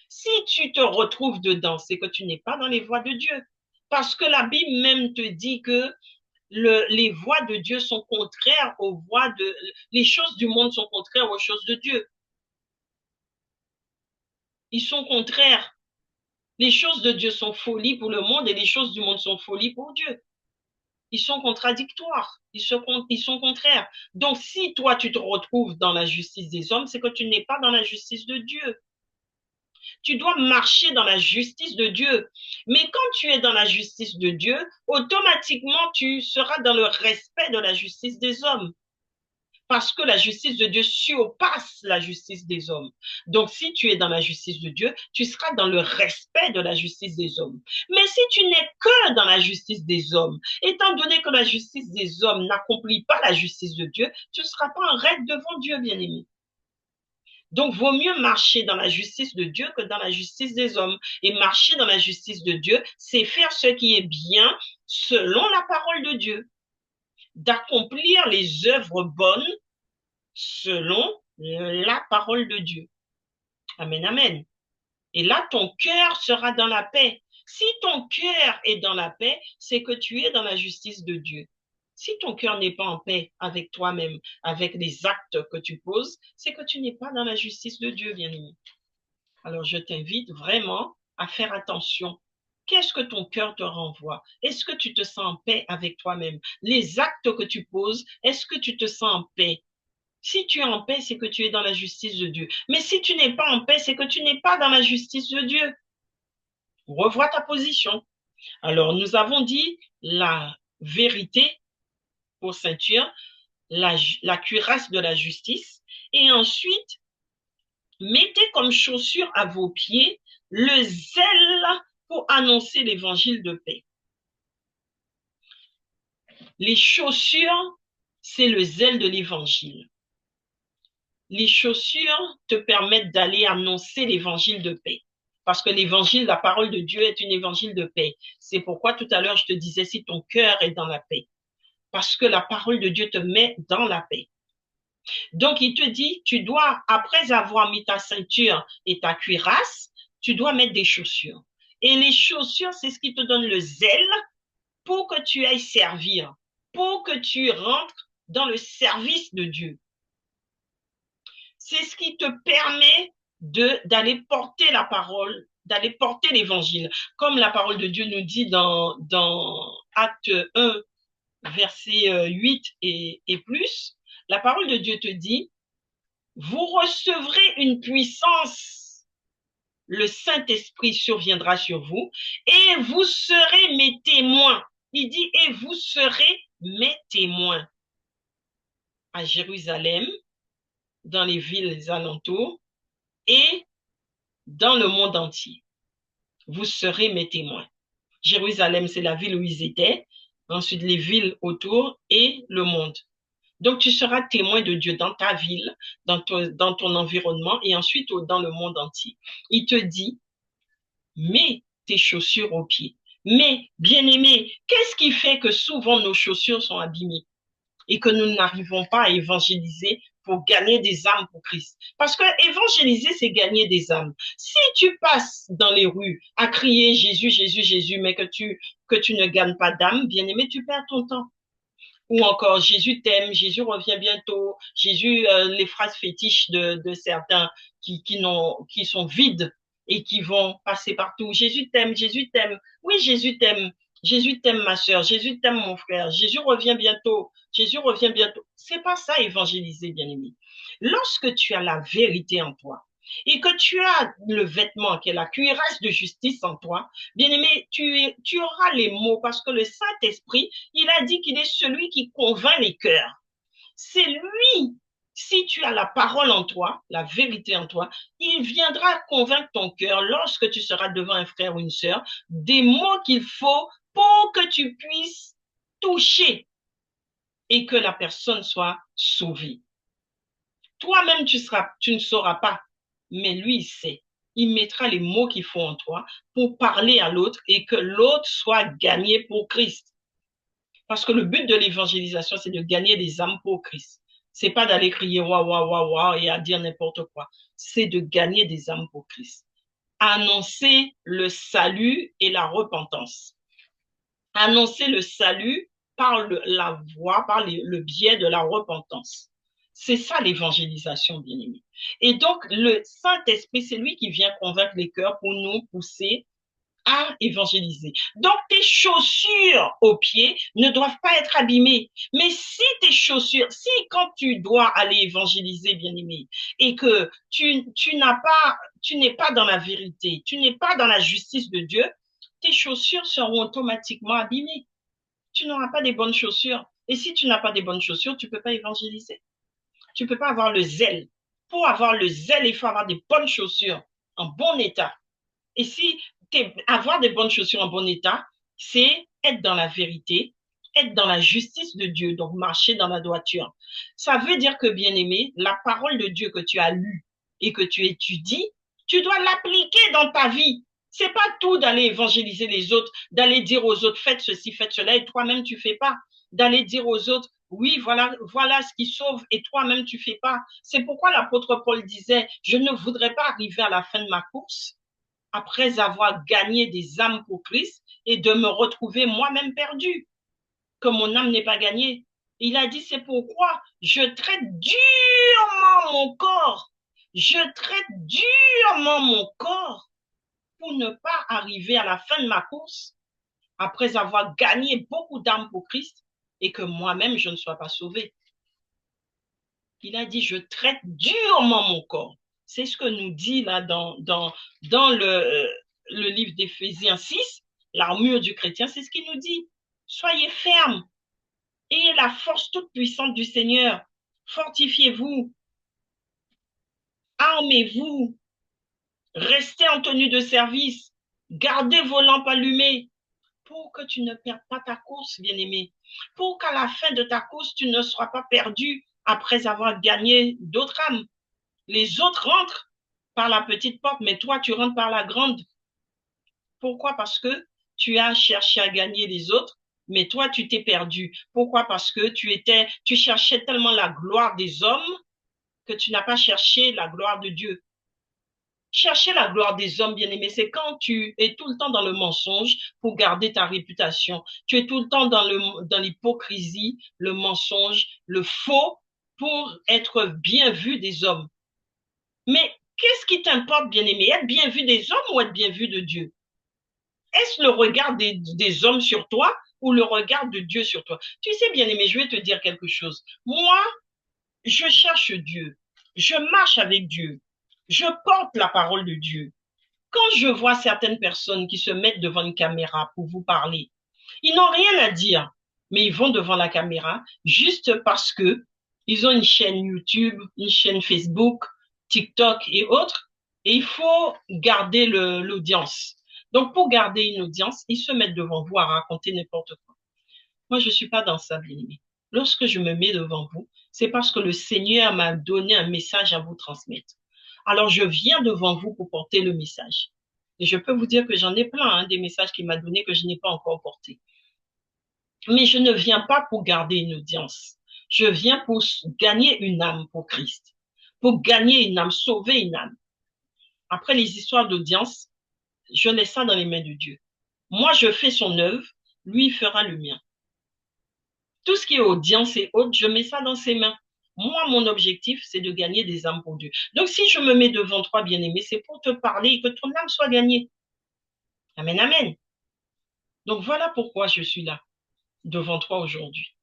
[SPEAKER 1] Si tu te retrouves dedans, c'est que tu n'es pas dans les voies de Dieu. Parce que la Bible même te dit que les voies de Dieu sont contraires aux voies de... Les choses du monde sont contraires aux choses de Dieu. Ils sont contraires. Les choses de Dieu sont folie pour le monde et les choses du monde sont folie pour Dieu. Ils sont contradictoires, ils sont contraires. Donc, si toi, tu te retrouves dans la justice des hommes, c'est que tu n'es pas dans la justice de Dieu. Tu dois marcher dans la justice de Dieu. Mais quand tu es dans la justice de Dieu, automatiquement, tu seras dans le respect de la justice des hommes. Parce que la justice de Dieu surpasse la justice des hommes. Donc, si tu es dans la justice de Dieu, tu seras dans le respect de la justice des hommes. Mais si tu n'es que dans la justice des hommes, étant donné que la justice des hommes n'accomplit pas la justice de Dieu, tu ne seras pas en règle devant Dieu, bien-aimé. Donc, vaut mieux marcher dans la justice de Dieu que dans la justice des hommes. Et marcher dans la justice de Dieu, c'est faire ce qui est bien selon la parole de Dieu, d'accomplir les œuvres bonnes selon la parole de Dieu. Amen, amen. Et là, ton cœur sera dans la paix. Si ton cœur est dans la paix, c'est que tu es dans la justice de Dieu. Si ton cœur n'est pas en paix avec toi-même, avec les actes que tu poses, c'est que tu n'es pas dans la justice de Dieu, bien-aimé. Alors, je t'invite vraiment à faire attention. Qu'est-ce que ton cœur te renvoie? Est-ce que tu te sens en paix avec toi-même? Les actes que tu poses, est-ce que tu te sens en paix? Si tu es en paix, c'est que tu es dans la justice de Dieu. Mais si tu n'es pas en paix, c'est que tu n'es pas dans la justice de Dieu. Revois ta position. Alors, nous avons dit la vérité pour ceinture, la cuirasse de la justice, et ensuite, mettez comme chaussure à vos pieds le zèle pour annoncer l'évangile de paix. Les chaussures, c'est le zèle de l'évangile. Les chaussures te permettent d'aller annoncer l'évangile de paix. Parce que l'évangile, la parole de Dieu est une évangile de paix. C'est pourquoi tout à l'heure, je te disais, si ton cœur est dans la paix. parce que la parole de Dieu te met dans la paix. Donc, il te dit, tu dois, après avoir mis ta ceinture et ta cuirasse, tu dois mettre des chaussures. Et les chaussures, c'est ce qui te donne le zèle pour que tu ailles servir, pour que tu rentres dans le service de Dieu. C'est ce qui te permet d'aller porter la parole, d'aller porter l'évangile. Comme la parole de Dieu nous dit dans Acte 1, verset 8 et plus, la parole de Dieu te dit, vous recevrez une puissance, le Saint-Esprit surviendra sur vous et vous serez mes témoins. Il dit, et vous serez mes témoins à Jérusalem, dans les villes alentours et dans le monde entier. Vous serez mes témoins. Jérusalem, c'est la ville où ils étaient, ensuite les villes autour et le monde. Donc, tu seras témoin de Dieu dans ta ville, dans ton environnement et ensuite dans le monde entier. Il te dit, mets tes chaussures aux pieds. Mais, bien-aimé, qu'est-ce qui fait que souvent nos chaussures sont abîmées et que nous n'arrivons pas à évangéliser pour gagner des âmes pour Christ? Parce que évangéliser, c'est gagner des âmes. Si tu passes dans les rues à crier Jésus, Jésus, Jésus, mais que tu ne gagnes pas d'âme, bien-aimé, tu perds ton temps. Ou encore, Jésus t'aime, Jésus revient bientôt, Jésus, les phrases fétiches de certains qui sont vides et qui vont passer partout. Jésus t'aime, Jésus t'aime. Oui, Jésus t'aime. Jésus t'aime, ma sœur. Jésus t'aime, mon frère. Jésus revient bientôt. Jésus revient bientôt. C'est pas ça, évangéliser, bien-aimé. Lorsque tu as la vérité en toi, et que tu as le vêtement qui est la cuirasse de justice en toi, bien-aimé, tu auras les mots parce que le Saint-Esprit, il a dit qu'il est celui qui convainc les cœurs. C'est lui, si tu as la parole en toi, la vérité en toi, il viendra convaincre ton cœur lorsque tu seras devant un frère ou une sœur des mots qu'il faut pour que tu puisses toucher et que la personne soit sauvée. Toi-même, tu ne sauras pas, mais lui, il sait. Il mettra les mots qu'il faut en toi pour parler à l'autre et que l'autre soit gagné pour Christ. Parce que le but de l'évangélisation, c'est de gagner des âmes pour Christ. C'est pas d'aller crier waouh, waouh, waouh, waouh et à dire n'importe quoi. C'est de gagner des âmes pour Christ. Annoncer le salut et la repentance. Annoncer le salut par la voie, par le biais de la repentance. C'est ça l'évangélisation, bien-aimé. Et donc, le Saint-Esprit, c'est lui qui vient convaincre les cœurs pour nous pousser à évangéliser. Donc, tes chaussures aux pieds ne doivent pas être abîmées. Mais si tes chaussures, si quand tu dois aller évangéliser, bien-aimé, et que tu n'es pas dans la vérité, tu n'es pas dans la justice de Dieu, tes chaussures seront automatiquement abîmées. Tu n'auras pas des bonnes chaussures. Et si tu n'as pas des bonnes chaussures, tu ne peux pas évangéliser. Tu ne peux pas avoir le zèle. Pour avoir le zèle, il faut avoir des bonnes chaussures en bon état. Et si avoir des bonnes chaussures en bon état, c'est être dans la vérité, être dans la justice de Dieu, donc marcher dans la droiture. Ça veut dire que, bien-aimé, la parole de Dieu que tu as lue et que tu étudies, tu dois l'appliquer dans ta vie. C'est pas tout d'aller évangéliser les autres, d'aller dire aux autres, faites ceci, faites cela, et toi-même, tu fais pas. D'aller dire aux autres, oui, voilà ce qui sauve, et toi-même, tu fais pas. C'est pourquoi l'apôtre Paul disait, je ne voudrais pas arriver à la fin de ma course après avoir gagné des âmes pour Christ et de me retrouver moi-même perdu, que mon âme n'est pas gagnée. Il a dit, c'est pourquoi je traite durement mon corps. Je traite durement mon corps pour ne pas arriver à la fin de ma course après avoir gagné beaucoup d'âmes pour Christ et que moi-même, je ne sois pas sauvé. Il a dit, je traite durement mon corps. C'est ce que nous dit là dans le livre d'Éphésiens 6, l'armure du chrétien, c'est ce qu'il nous dit. Soyez fermes, ayez la force toute puissante du Seigneur, fortifiez-vous, armez-vous, restez en tenue de service, gardez vos lampes allumées pour que tu ne perdes pas ta course, bien-aimé, pour qu'à la fin de ta course, tu ne sois pas perdu après avoir gagné d'autres âmes. Les autres rentrent par la petite porte, mais toi, tu rentres par la grande. Pourquoi? Parce que tu as cherché à gagner les autres Mais toi, tu t'es perdu. Pourquoi? Parce que tu cherchais tellement la gloire des hommes que tu n'as pas cherché la gloire de Dieu. Chercher la gloire des hommes, bien-aimés, c'est quand tu es tout le temps dans le mensonge pour garder ta réputation. Tu es tout le temps dans l'hypocrisie, le mensonge, le faux pour être bien vu des hommes. Mais qu'est-ce qui t'importe, bien-aimé? Être bien vu des hommes ou être bien vu de Dieu? Est-ce le regard des hommes sur toi ou le regard de Dieu sur toi? Tu sais, bien-aimé, je vais te dire quelque chose. Moi, je cherche Dieu. Je marche avec Dieu. Je porte la parole de Dieu. Quand je vois certaines personnes qui se mettent devant une caméra pour vous parler, ils n'ont rien à dire, mais ils vont devant la caméra juste parce que ils ont une chaîne YouTube, une chaîne Facebook, TikTok et autres, et il faut garder l'audience. Donc, pour garder une audience, ils se mettent devant vous à raconter n'importe quoi. Moi, je ne suis pas dans ça, bien-aimé. Lorsque je me mets devant vous, c'est parce que le Seigneur m'a donné un message à vous transmettre. Alors, je viens devant vous pour porter le message. Et je peux vous dire que j'en ai plein, hein, des messages qu'il m'a donnés que je n'ai pas encore portés. Mais je ne viens pas pour garder une audience. Je viens pour gagner une âme pour Christ. Pour gagner une âme, sauver une âme. Après les histoires d'audience, je laisse ça dans les mains de Dieu. Moi, je fais son œuvre, lui, il fera le mien. Tout ce qui est audience et autres, je mets ça dans ses mains. Moi, mon objectif, c'est de gagner des âmes pour Dieu. Donc, si je me mets devant toi, bien-aimé, c'est pour te parler et que ton âme soit gagnée. Amen, amen. Donc, voilà pourquoi je suis là, devant toi aujourd'hui.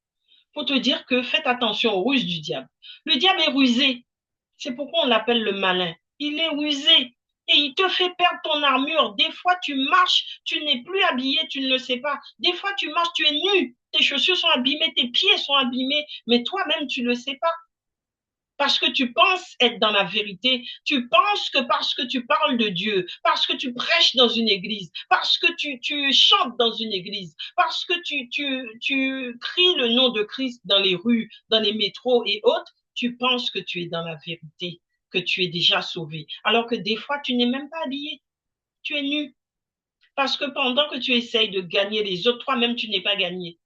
[SPEAKER 1] Pour te dire que faites attention aux ruses du diable. Le diable est rusé. C'est pourquoi on l'appelle le malin. Il est rusé. Et il te fait perdre ton armure. Des fois, tu marches, tu n'es plus habillé, tu ne le sais pas. Des fois, tu marches, tu es nu. Tes chaussures sont abîmées, tes pieds sont abîmés, mais toi-même, tu ne le sais pas. Parce que tu penses être dans la vérité, tu penses que parce que tu parles de Dieu, parce que tu prêches dans une église, parce que tu chantes dans une église, parce que tu cries le nom de Christ dans les rues, dans les métros et autres, tu penses que tu es dans la vérité, que tu es déjà sauvé. Alors que des fois, tu n'es même pas habillé, tu es nu. Parce que pendant que tu essayes de gagner les autres, toi-même, tu n'es pas gagné.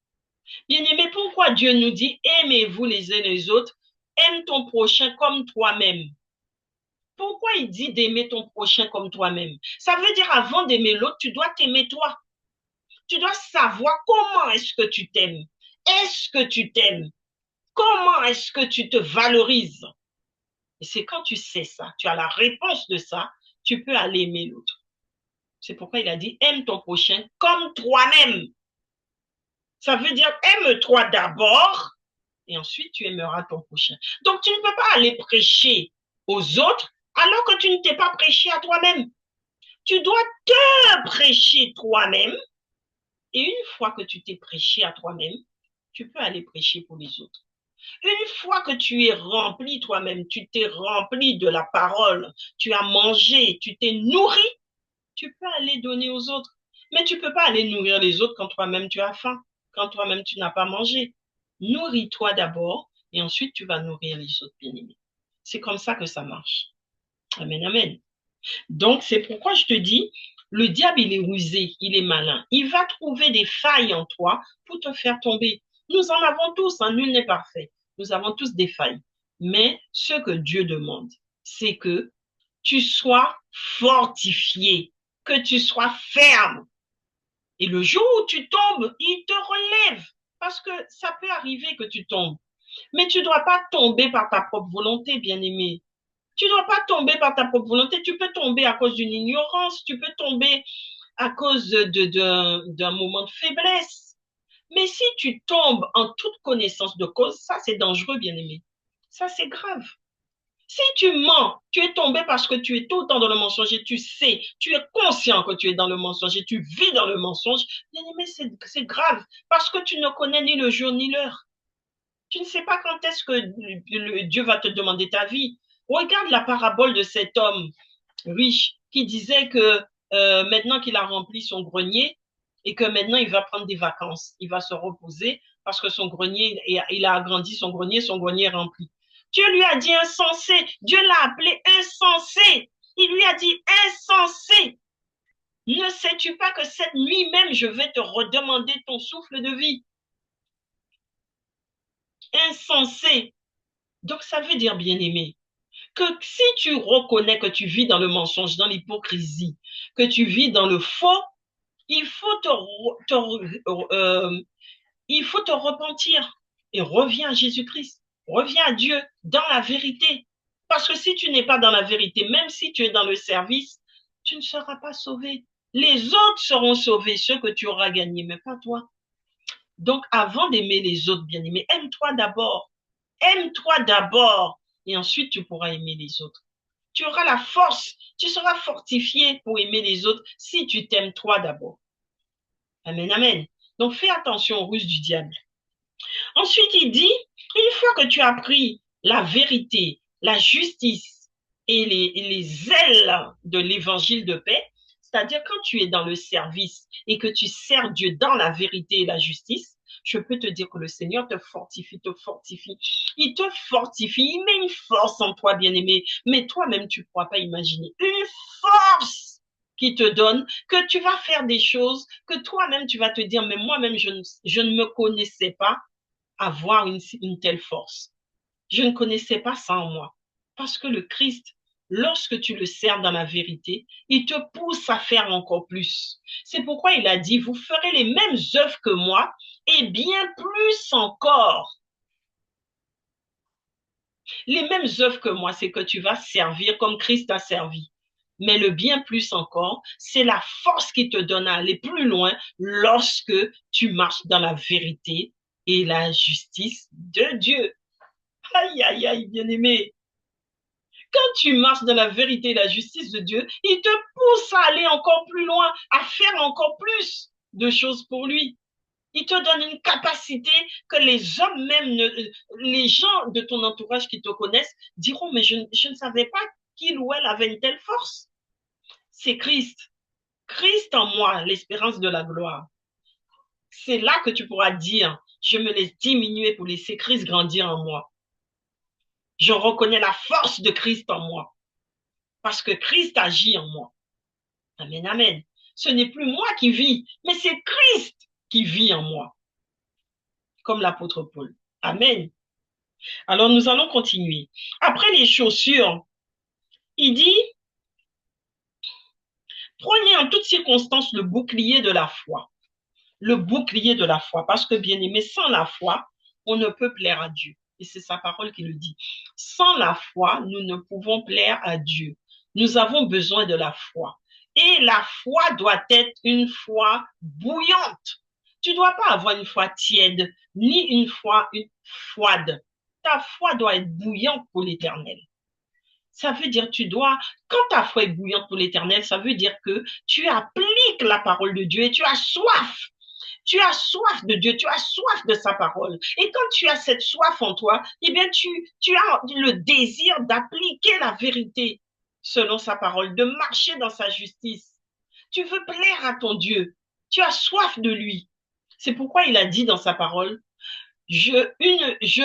[SPEAKER 1] Bien-aimé, pourquoi Dieu nous dit aimez-vous les uns les autres, aime ton prochain comme toi-même? Pourquoi il dit d'aimer ton prochain comme toi-même? Ça veut dire avant d'aimer l'autre, tu dois t'aimer toi. Tu dois savoir comment est-ce que tu t'aimes. Est-ce que tu t'aimes? Comment est-ce que tu te valorises? Et c'est quand tu sais ça, tu as la réponse de ça, tu peux aller aimer l'autre. C'est pourquoi il a dit aime ton prochain comme toi-même. Ça veut dire aime-toi d'abord et ensuite tu aimeras ton prochain. Donc tu ne peux pas aller prêcher aux autres alors que tu ne t'es pas prêché à toi-même. Tu dois te prêcher toi-même et une fois que tu t'es prêché à toi-même, tu peux aller prêcher pour les autres. Une fois que tu es rempli toi-même, tu t'es rempli de la parole, tu as mangé, tu t'es nourri, tu peux aller donner aux autres. Mais tu ne peux pas aller nourrir les autres quand toi-même tu as faim, quand toi-même tu n'as pas mangé. Nourris-toi d'abord et ensuite tu vas nourrir les autres bien-aimés. C'est comme ça que ça marche. Amen, amen. Donc, c'est pourquoi je te dis, le diable, il est rusé, il est malin. Il va trouver des failles en toi pour te faire tomber. Nous en avons tous, hein, nul n'est parfait. Nous avons tous des failles. Mais ce que Dieu demande, c'est que tu sois fortifié, que tu sois ferme. Et le jour où tu tombes, il te relève. Parce que ça peut arriver que tu tombes. Mais tu ne dois pas tomber par ta propre volonté, bien-aimé. Tu ne dois pas tomber par ta propre volonté. Tu peux tomber à cause d'une ignorance. Tu peux tomber à cause d'un moment de faiblesse. Mais si tu tombes en toute connaissance de cause, ça, c'est dangereux, bien-aimé. Ça, c'est grave. Si tu mens, tu es tombé parce que tu es tout le temps dans le mensonge et tu sais, tu es conscient que tu es dans le mensonge et tu vis dans le mensonge, bien-aimé, c'est grave parce que tu ne connais ni le jour ni l'heure. Tu ne sais pas quand est-ce que Dieu va te demander ta vie. Regarde la parabole de cet homme riche qui disait que maintenant qu'il a rempli son grenier et que maintenant il va prendre des vacances, il va se reposer parce que son grenier, il a agrandi son grenier est rempli. Dieu lui a dit insensé, Dieu l'a appelé insensé. Il lui a dit insensé. Ne sais-tu pas que cette nuit même, je vais te redemander ton souffle de vie. Insensé. Donc, ça veut dire, bien-aimé, que si tu reconnais que tu vis dans le mensonge, dans l'hypocrisie, que tu vis dans le faux, il faut il faut te repentir et reviens à Jésus-Christ. Reviens à Dieu dans la vérité. Parce que si tu n'es pas dans la vérité, même si tu es dans le service, tu ne seras pas sauvé. Les autres seront sauvés, ceux que tu auras gagnés, mais pas toi. Donc, avant d'aimer les autres, bien-aimés, aime-toi d'abord. Aime-toi d'abord et ensuite tu pourras aimer les autres. Tu auras la force, tu seras fortifié pour aimer les autres si tu t'aimes toi d'abord. Amen, amen. Donc, fais attention aux ruses du diable. Ensuite, il dit, une fois que tu as pris la vérité, la justice et les ailes de l'évangile de paix, c'est-à-dire quand tu es dans le service et que tu sers Dieu dans la vérité et la justice, je peux te dire que le Seigneur te fortifie, te fortifie. Il te fortifie, il met une force en toi, bien-aimé, mais toi-même, tu ne pourras pas imaginer. Une force qui te donne que tu vas faire des choses que toi-même, tu vas te dire, mais moi-même, je ne me connaissais pas avoir une telle force. Je ne connaissais pas ça en moi. Parce que le Christ, lorsque tu le sers dans la vérité, il te pousse à faire encore plus. C'est pourquoi il a dit, vous ferez les mêmes œuvres que moi et bien plus encore. Les mêmes œuvres que moi, c'est que tu vas servir comme Christ a servi. Mais le bien plus encore, c'est la force qui te donne à aller plus loin lorsque tu marches dans la vérité et la justice de Dieu. Aïe, aïe, aïe, bien-aimé. Quand tu marches dans la vérité et la justice de Dieu, il te pousse à aller encore plus loin, à faire encore plus de choses pour lui. Il te donne une capacité que les hommes même, les gens de ton entourage qui te connaissent diront, mais je ne savais pas qu'il ou elle avait une telle force. C'est Christ. Christ en moi, l'espérance de la gloire. C'est là que tu pourras dire, je me laisse diminuer pour laisser Christ grandir en moi. Je reconnais la force de Christ en moi. Parce que Christ agit en moi. Amen, amen. Ce n'est plus moi qui vis, mais c'est Christ qui vit en moi. Comme l'apôtre Paul. Amen. Alors nous allons continuer. Après les chaussures, il dit, prenez en toutes circonstances le bouclier de la foi. Le bouclier de la foi. Parce que bien aimé, sans la foi, on ne peut plaire à Dieu. Et c'est sa parole qui le dit. Sans la foi, nous ne pouvons plaire à Dieu. Nous avons besoin de la foi. Et la foi doit être une foi bouillante. Tu ne dois pas avoir une foi tiède, ni une foi froide. Ta foi doit être bouillante pour l'éternel. Ça veut dire quand ta foi est bouillante pour l'éternel, ça veut dire que tu appliques la parole de Dieu et tu as soif. Tu as soif de Dieu, tu as soif de sa parole. Et quand tu as cette soif en toi, eh bien, tu as le désir d'appliquer la vérité selon sa parole, de marcher dans sa justice. Tu veux plaire à ton Dieu. Tu as soif de lui. C'est pourquoi il a dit dans sa parole, je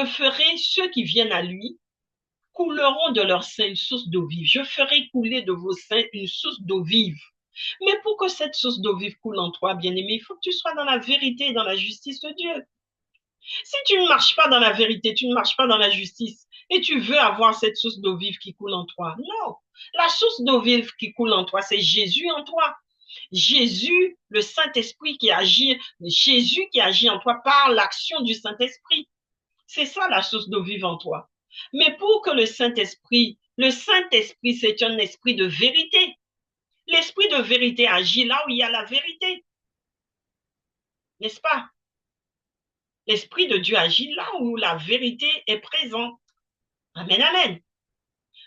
[SPEAKER 1] ferai ceux qui viennent à lui couleront de leur sein une source d'eau vive. Je ferai couler de vos seins une source d'eau vive. Mais pour que cette source d'eau vive coule en toi, bien-aimé, il faut que tu sois dans la vérité et dans la justice de Dieu. Si tu ne marches pas dans la vérité, tu ne marches pas dans la justice, et tu veux avoir cette source d'eau vive qui coule en toi, non. La source d'eau vive qui coule en toi, c'est Jésus en toi. Jésus, le Saint-Esprit qui agit, Jésus qui agit en toi par l'action du Saint-Esprit. C'est ça la source d'eau vive en toi. Mais pour que le Saint-Esprit, c'est un esprit de vérité. L'esprit de vérité agit là où il y a la vérité. N'est-ce pas? L'esprit de Dieu agit là où la vérité est présente. Amen, amen.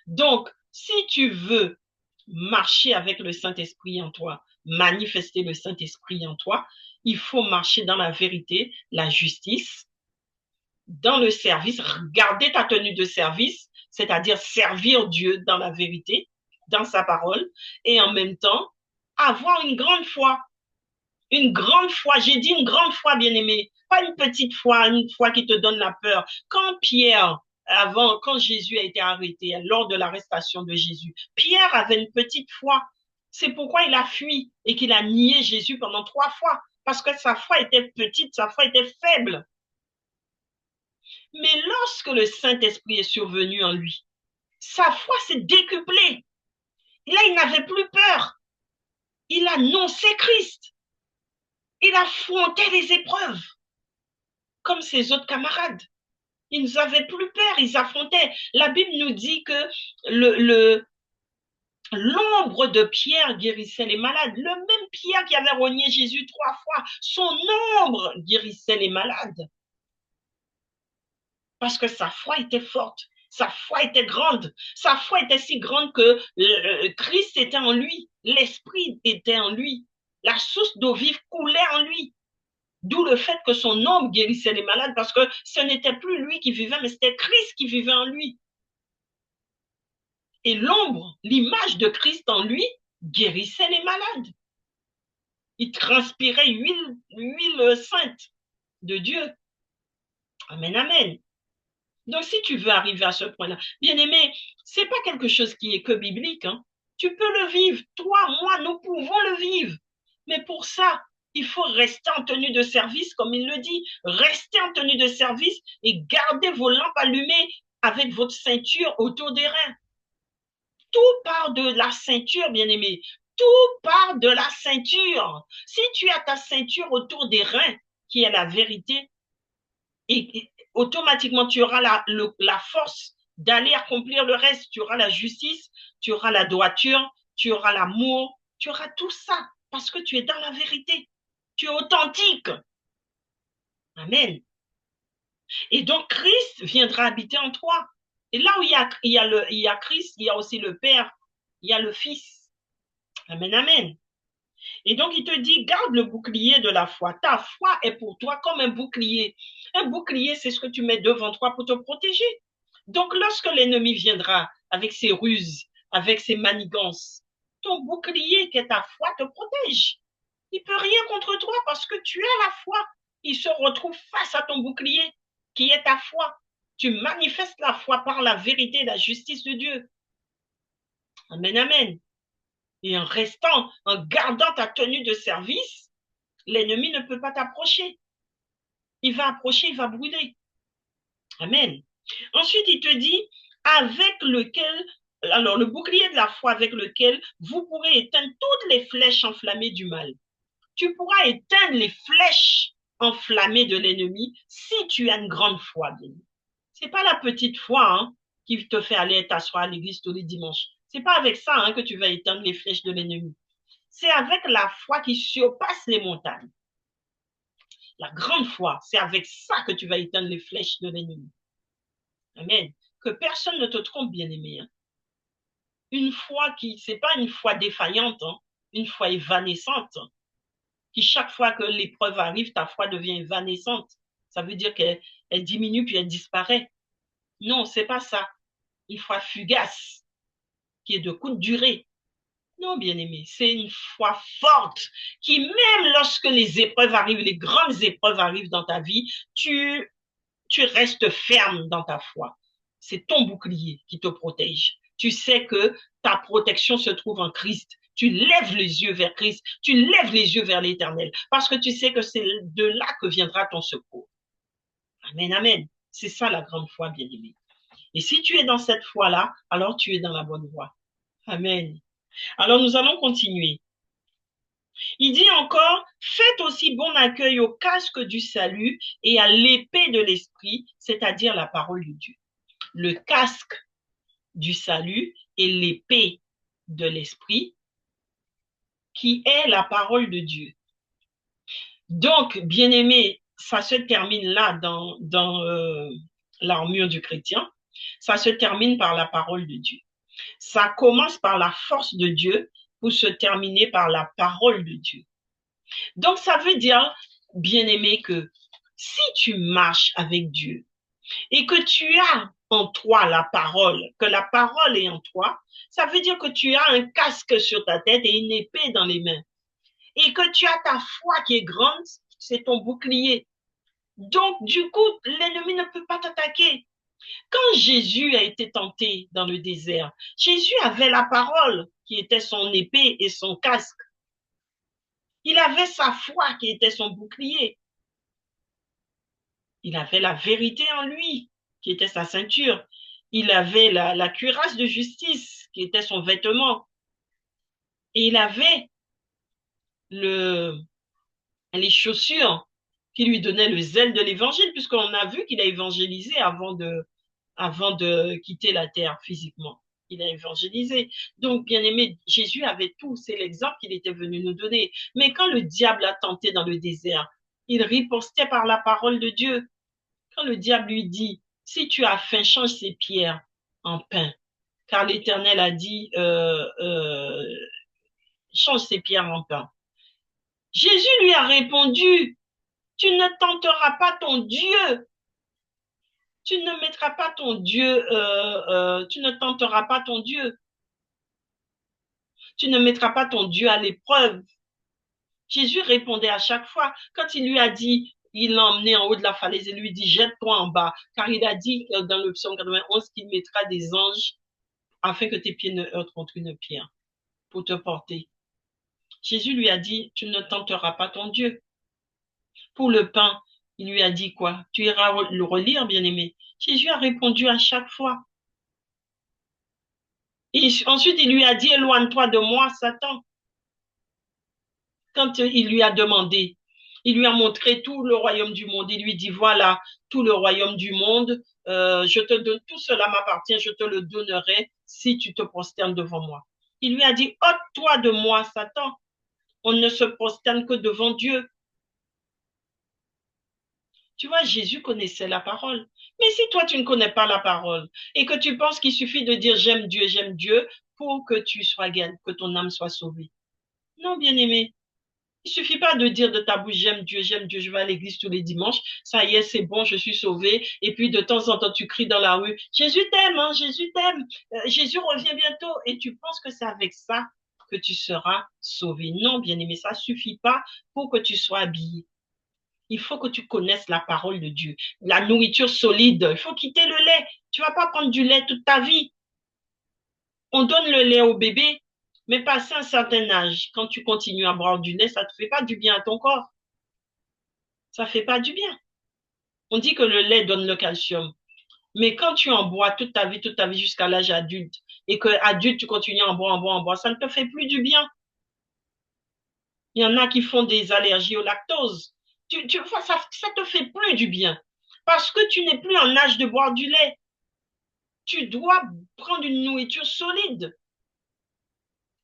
[SPEAKER 1] Donc, si tu veux marcher avec le Saint-Esprit en toi, manifester le Saint-Esprit en toi, il faut marcher dans la vérité, la justice, dans le service, garder ta tenue de service, c'est-à-dire servir Dieu dans la vérité, dans sa parole, et en même temps, avoir une grande foi. Une grande foi, j'ai dit une grande foi, bien-aimé, pas une petite foi, une foi qui te donne la peur. Quand Jésus a été arrêté, lors de l'arrestation de Jésus, Pierre avait une petite foi. C'est pourquoi il a fui et qu'il a nié Jésus pendant 3 fois. Parce que sa foi était petite, sa foi était faible. Mais lorsque le Saint-Esprit est survenu en lui, sa foi s'est décuplée. Et là, il n'avait plus peur. Il annonçait Christ. Il affrontait les épreuves, comme ses autres camarades. Ils n'avaient plus peur, ils affrontaient. La Bible nous dit que l'ombre de Pierre guérissait les malades. Le même Pierre qui avait renié Jésus 3 fois, son ombre guérissait les malades. Parce que sa foi était forte, sa foi était grande, sa foi était si grande que Christ était en lui, l'Esprit était en lui, la source d'eau vive coulait en lui. D'où le fait que son ombre guérissait les malades, parce que ce n'était plus lui qui vivait, mais c'était Christ qui vivait en lui. Et l'ombre, l'image de Christ en lui, guérissait les malades. Il transpirait l'huile sainte de Dieu. Amen, amen. Donc, si tu veux arriver à ce point-là, bien aimé, c'est pas quelque chose qui est que biblique. Hein. Tu peux le vivre. Toi, moi, nous pouvons le vivre. Mais pour ça, il faut rester en tenue de service, comme il le dit. Restez en tenue de service et gardez vos lampes allumées avec votre ceinture autour des reins. Tout part de la ceinture, bien aimé. Tout part de la ceinture. Si tu as ta ceinture autour des reins, qui est la vérité, et automatiquement tu auras la force d'aller accomplir le reste. Tu auras la justice, tu auras la droiture, tu auras l'amour, tu auras tout ça parce que tu es dans la vérité. Tu es authentique. Amen. Et donc Christ viendra habiter en toi. Et là où il y a Christ, il y a aussi le Père, il y a le Fils. Amen, amen. Et donc, il te dit, garde le bouclier de la foi. Ta foi est pour toi comme un bouclier. Un bouclier, c'est ce que tu mets devant toi pour te protéger. Donc, lorsque l'ennemi viendra avec ses ruses, avec ses manigances, ton bouclier qui est ta foi te protège. Il ne peut rien contre toi parce que tu as la foi. Il se retrouve face à ton bouclier qui est ta foi. Tu manifestes la foi par la vérité et la justice de Dieu. Amen, amen. Et en restant, en gardant ta tenue de service, l'ennemi ne peut pas t'approcher. Il va approcher, il va brûler. Amen. Ensuite, il te dit, avec lequel, alors le bouclier de la foi avec lequel vous pourrez éteindre toutes les flèches enflammées du mal. Tu pourras éteindre les flèches enflammées de l'ennemi si tu as une grande foi. C'est pas la petite foi hein, qui te fait aller t'asseoir à l'église tous les dimanches. C'est pas avec ça hein, que tu vas éteindre les flèches de l'ennemi. C'est avec la foi qui surpasse les montagnes. La grande foi, c'est avec ça que tu vas éteindre les flèches de l'ennemi. Amen. Que personne ne te trompe, bien-aimé. Hein. Une foi qui, c'est pas une foi défaillante, hein, une foi évanescente, qui chaque fois que l'épreuve arrive, ta foi devient évanescente. Ça veut dire qu'elle diminue puis elle disparaît. Non, c'est pas ça. Une foi fugace, qui est de courte durée. Non, bien-aimé, c'est une foi forte qui, même lorsque les épreuves arrivent, les grandes épreuves arrivent dans ta vie, tu restes ferme dans ta foi. C'est ton bouclier qui te protège. Tu sais que ta protection se trouve en Christ. Tu lèves les yeux vers Christ. Tu lèves les yeux vers l'Éternel parce que tu sais que c'est de là que viendra ton secours. Amen, amen. C'est ça la grande foi, bien-aimé. Et si tu es dans cette foi-là, alors tu es dans la bonne voie. Amen. Alors nous allons continuer. Il dit encore, faites aussi bon accueil au casque du salut et à l'épée de l'esprit, c'est-à-dire la parole de Dieu. Le casque du salut et l'épée de l'esprit, qui est la parole de Dieu. Donc, bien-aimé, ça se termine là dans l'armure du chrétien. Ça se termine par la parole de Dieu. Ça commence par la force de Dieu pour se terminer par la parole de Dieu. Donc, ça veut dire, bien-aimé, que si tu marches avec Dieu et que tu as en toi la parole, que la parole est en toi, ça veut dire que tu as un casque sur ta tête et une épée dans les mains. Et que tu as ta foi qui est grande, c'est ton bouclier. Donc, du coup, l'ennemi ne peut pas t'attaquer. Quand Jésus a été tenté dans le désert, Jésus avait la parole qui était son épée et son casque. Il avait sa foi qui était son bouclier. Il avait la vérité en lui, qui était sa ceinture. Il avait la cuirasse de justice, qui était son vêtement. Et il avait le, les chaussures qui lui donnaient le zèle de l'évangile, puisqu'on a vu qu'il a évangélisé avant de quitter la terre physiquement. Il a évangélisé. Donc, bien aimé, Jésus avait tout. C'est l'exemple qu'il était venu nous donner. Mais quand le diable a tenté dans le désert, il ripostait par la parole de Dieu. Quand le diable lui dit, si tu as faim, change ces pierres en pain. Car l'Éternel a dit, change ces pierres en pain. Jésus lui a répondu, tu ne tenteras pas ton Dieu. Tu ne mettras pas ton Dieu, tu ne tenteras pas ton Dieu. Tu ne mettras pas ton Dieu à l'épreuve. Jésus répondait à chaque fois. Quand il lui a dit, il l'a emmené en haut de la falaise et lui dit, jette-toi en bas. Car il a dit dans le psaume 91 qu'il mettra des anges afin que tes pieds ne heurtent contre une pierre pour te porter. Jésus lui a dit, tu ne tenteras pas ton Dieu. Pour le pain, il lui a dit quoi? Tu iras le relire, bien-aimé. Jésus a répondu à chaque fois. Et ensuite, il lui a dit, éloigne-toi de moi, Satan. Quand il lui a demandé, il lui a montré tout le royaume du monde. Il lui dit, voilà, tout le royaume du monde, je te donne, tout cela m'appartient, je te le donnerai si tu te prosternes devant moi. Il lui a dit, ôte-toi de moi, Satan. On ne se prosterne que devant Dieu. Tu vois, Jésus connaissait la parole. Mais si toi, tu ne connais pas la parole et que tu penses qu'il suffit de dire j'aime Dieu pour que tu sois gagne, que ton âme soit sauvée. Non, bien-aimé. Il suffit pas de dire de ta bouche j'aime Dieu, je vais à l'église tous les dimanches, ça y est, c'est bon, je suis sauvé. Et puis de temps en temps, tu cries dans la rue, Jésus t'aime, hein, Jésus t'aime, Jésus revient bientôt. Et tu penses que c'est avec ça que tu seras sauvé. Non, bien-aimé, ça suffit pas pour que tu sois habillé. Il faut que tu connaisses la parole de Dieu, la nourriture solide. Il faut quitter le lait. Tu vas pas prendre du lait toute ta vie. On donne le lait au bébé, mais passé un certain âge, quand tu continues à boire du lait, ça te fait pas du bien à ton corps. Ça fait pas du bien. On dit que le lait donne le calcium. Mais quand tu en bois toute ta vie jusqu'à l'âge adulte, et que adulte, tu continues à en boire, ça ne te fait plus du bien. Il y en a qui font des allergies au lactose. Tu vois, ça te fait plus du bien. Parce que tu n'es plus en âge de boire du lait. Tu dois prendre une nourriture solide.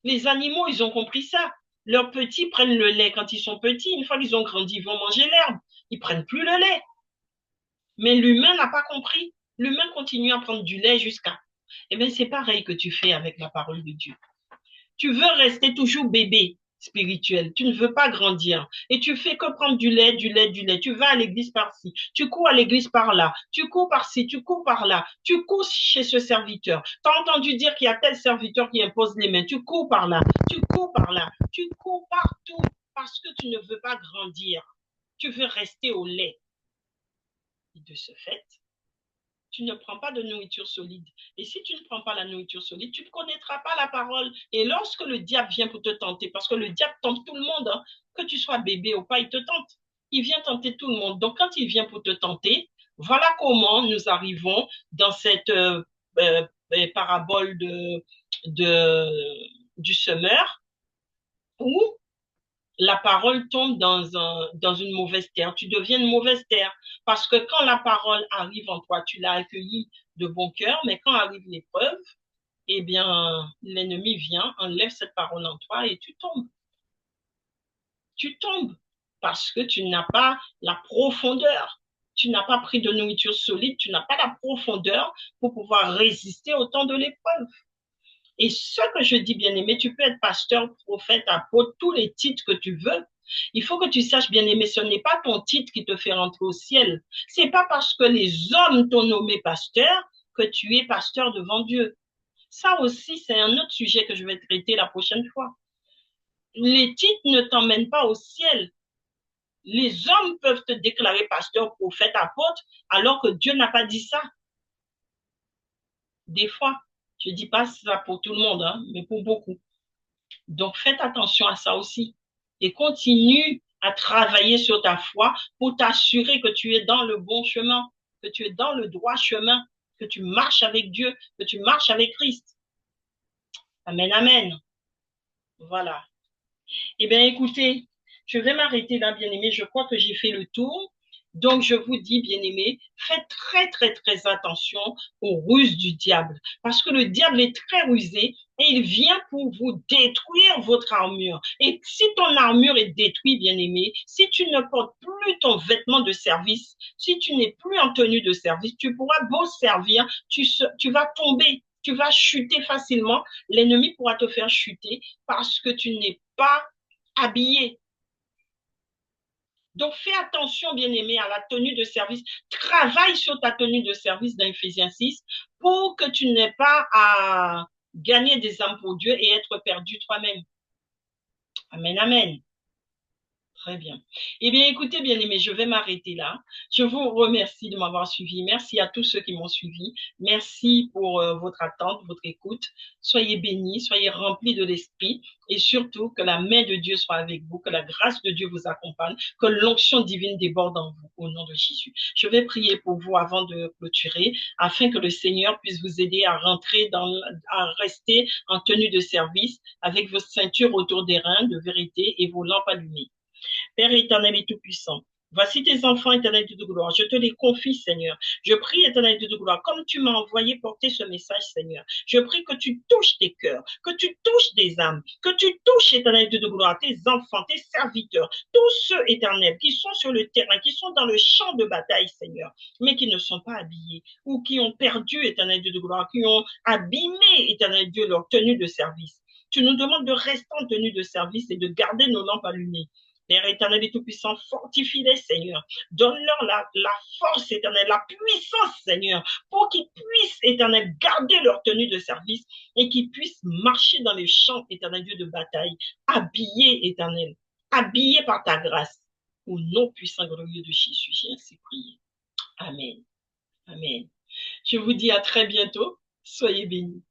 [SPEAKER 1] Les animaux, ils ont compris ça. Leurs petits prennent le lait quand ils sont petits. Une fois qu'ils ont grandi, ils vont manger l'herbe. Ils prennent plus le lait. Mais l'humain n'a pas compris. L'humain continue à prendre du lait jusqu'à. Eh bien, c'est pareil que tu fais avec la parole de Dieu. Tu veux rester toujours bébé spirituel. Tu ne veux pas grandir. Et tu fais que prendre du lait, du lait, du lait. Tu vas à l'église par-ci. Tu cours à l'église par-là. Tu cours par-ci. Tu cours par-là. Tu cours chez ce serviteur. Tu as entendu dire qu'il y a tel serviteur qui impose les mains. Tu cours par-là. Tu cours par-là. Tu cours partout parce que tu ne veux pas grandir. Tu veux rester au lait. Et de ce fait, tu ne prends pas de nourriture solide. Et si tu ne prends pas la nourriture solide, tu ne connaîtras pas la parole. Et lorsque le diable vient pour te tenter, parce que le diable tente tout le monde, hein, que tu sois bébé ou pas, il te tente. Il vient tenter tout le monde. Donc quand il vient pour te tenter, voilà comment nous arrivons dans cette parabole du semeur, où la parole tombe dans une mauvaise terre. Tu deviens une mauvaise terre. Parce que quand la parole arrive en toi, tu l'as accueillie de bon cœur, mais quand arrive l'épreuve, eh bien, l'ennemi vient, enlève cette parole en toi et tu tombes. Tu tombes parce que tu n'as pas la profondeur. Tu n'as pas pris de nourriture solide, tu n'as pas la profondeur pour pouvoir résister au temps de l'épreuve. Et ce que je dis, bien-aimé, tu peux être pasteur, prophète, apôtre, tous les titres que tu veux. Il faut que tu saches, bien-aimé, ce n'est pas ton titre qui te fait rentrer au ciel. C'est pas parce que les hommes t'ont nommé pasteur que tu es pasteur devant Dieu. Ça aussi, c'est un autre sujet que je vais traiter la prochaine fois. Les titres ne t'emmènent pas au ciel. Les hommes peuvent te déclarer pasteur, prophète, apôtre, alors que Dieu n'a pas dit ça. Des fois, je ne dis pas ça pour tout le monde, hein, mais pour beaucoup. Donc, faites attention à ça aussi. Et continue à travailler sur ta foi pour t'assurer que tu es dans le bon chemin, que tu es dans le droit chemin, que tu marches avec Dieu, que tu marches avec Christ. Amen, amen. Voilà. Eh bien, écoutez, je vais m'arrêter là, bien-aimé. Je crois que j'ai fait le tour. Donc, je vous dis, bien-aimé, faites très, très, très attention aux ruses du diable. Parce que le diable est très rusé et il vient pour vous détruire votre armure. Et si ton armure est détruite, bien-aimé, si tu ne portes plus ton vêtement de service, si tu n'es plus en tenue de service, tu pourras beau servir, tu vas tomber, tu vas chuter facilement. L'ennemi pourra te faire chuter parce que tu n'es pas habillé. Donc, fais attention, bien-aimé, à la tenue de service. Travaille sur ta tenue de service dans Ephésiens 6 pour que tu n'aies pas à gagner des âmes pour Dieu et être perdu toi-même. Amen, amen. Très bien. Eh bien, écoutez, bien aimé, je vais m'arrêter là. Je vous remercie de m'avoir suivi. Merci à tous ceux qui m'ont suivi. Merci pour votre attente, votre écoute. Soyez bénis, soyez remplis de l'esprit et surtout que la main de Dieu soit avec vous, que la grâce de Dieu vous accompagne, que l'onction divine déborde en vous au nom de Jésus. Je vais prier pour vous avant de clôturer afin que le Seigneur puisse vous aider à à rester en tenue de service avec vos ceintures autour des reins de vérité et vos lampes allumées. Père éternel et tout-puissant, voici tes enfants, éternel Dieu de gloire. Je te les confie, Seigneur. Je prie, éternel Dieu de gloire, comme tu m'as envoyé porter ce message, Seigneur. Je prie que tu touches tes cœurs, que tu touches des âmes, que tu touches, éternel Dieu de gloire, tes enfants, tes serviteurs, tous ceux, éternels, qui sont sur le terrain, qui sont dans le champ de bataille, Seigneur, mais qui ne sont pas habillés ou qui ont perdu, éternel Dieu de gloire, qui ont abîmé, éternel Dieu, leur tenue de service. Tu nous demandes de rester en tenue de service et de garder nos lampes allumées. Père éternel et tout-puissant, fortifie-les, Seigneur. Donne-leur la force éternelle, la puissance, Seigneur, pour qu'ils puissent, éternel, garder leur tenue de service et qu'ils puissent marcher dans les champs, éternel Dieu de bataille, habillés, éternel, habillés par ta grâce. Au nom puissant glorieux de Jésus, j'ai ainsi prié. Amen. Amen. Je vous dis à très bientôt. Soyez bénis.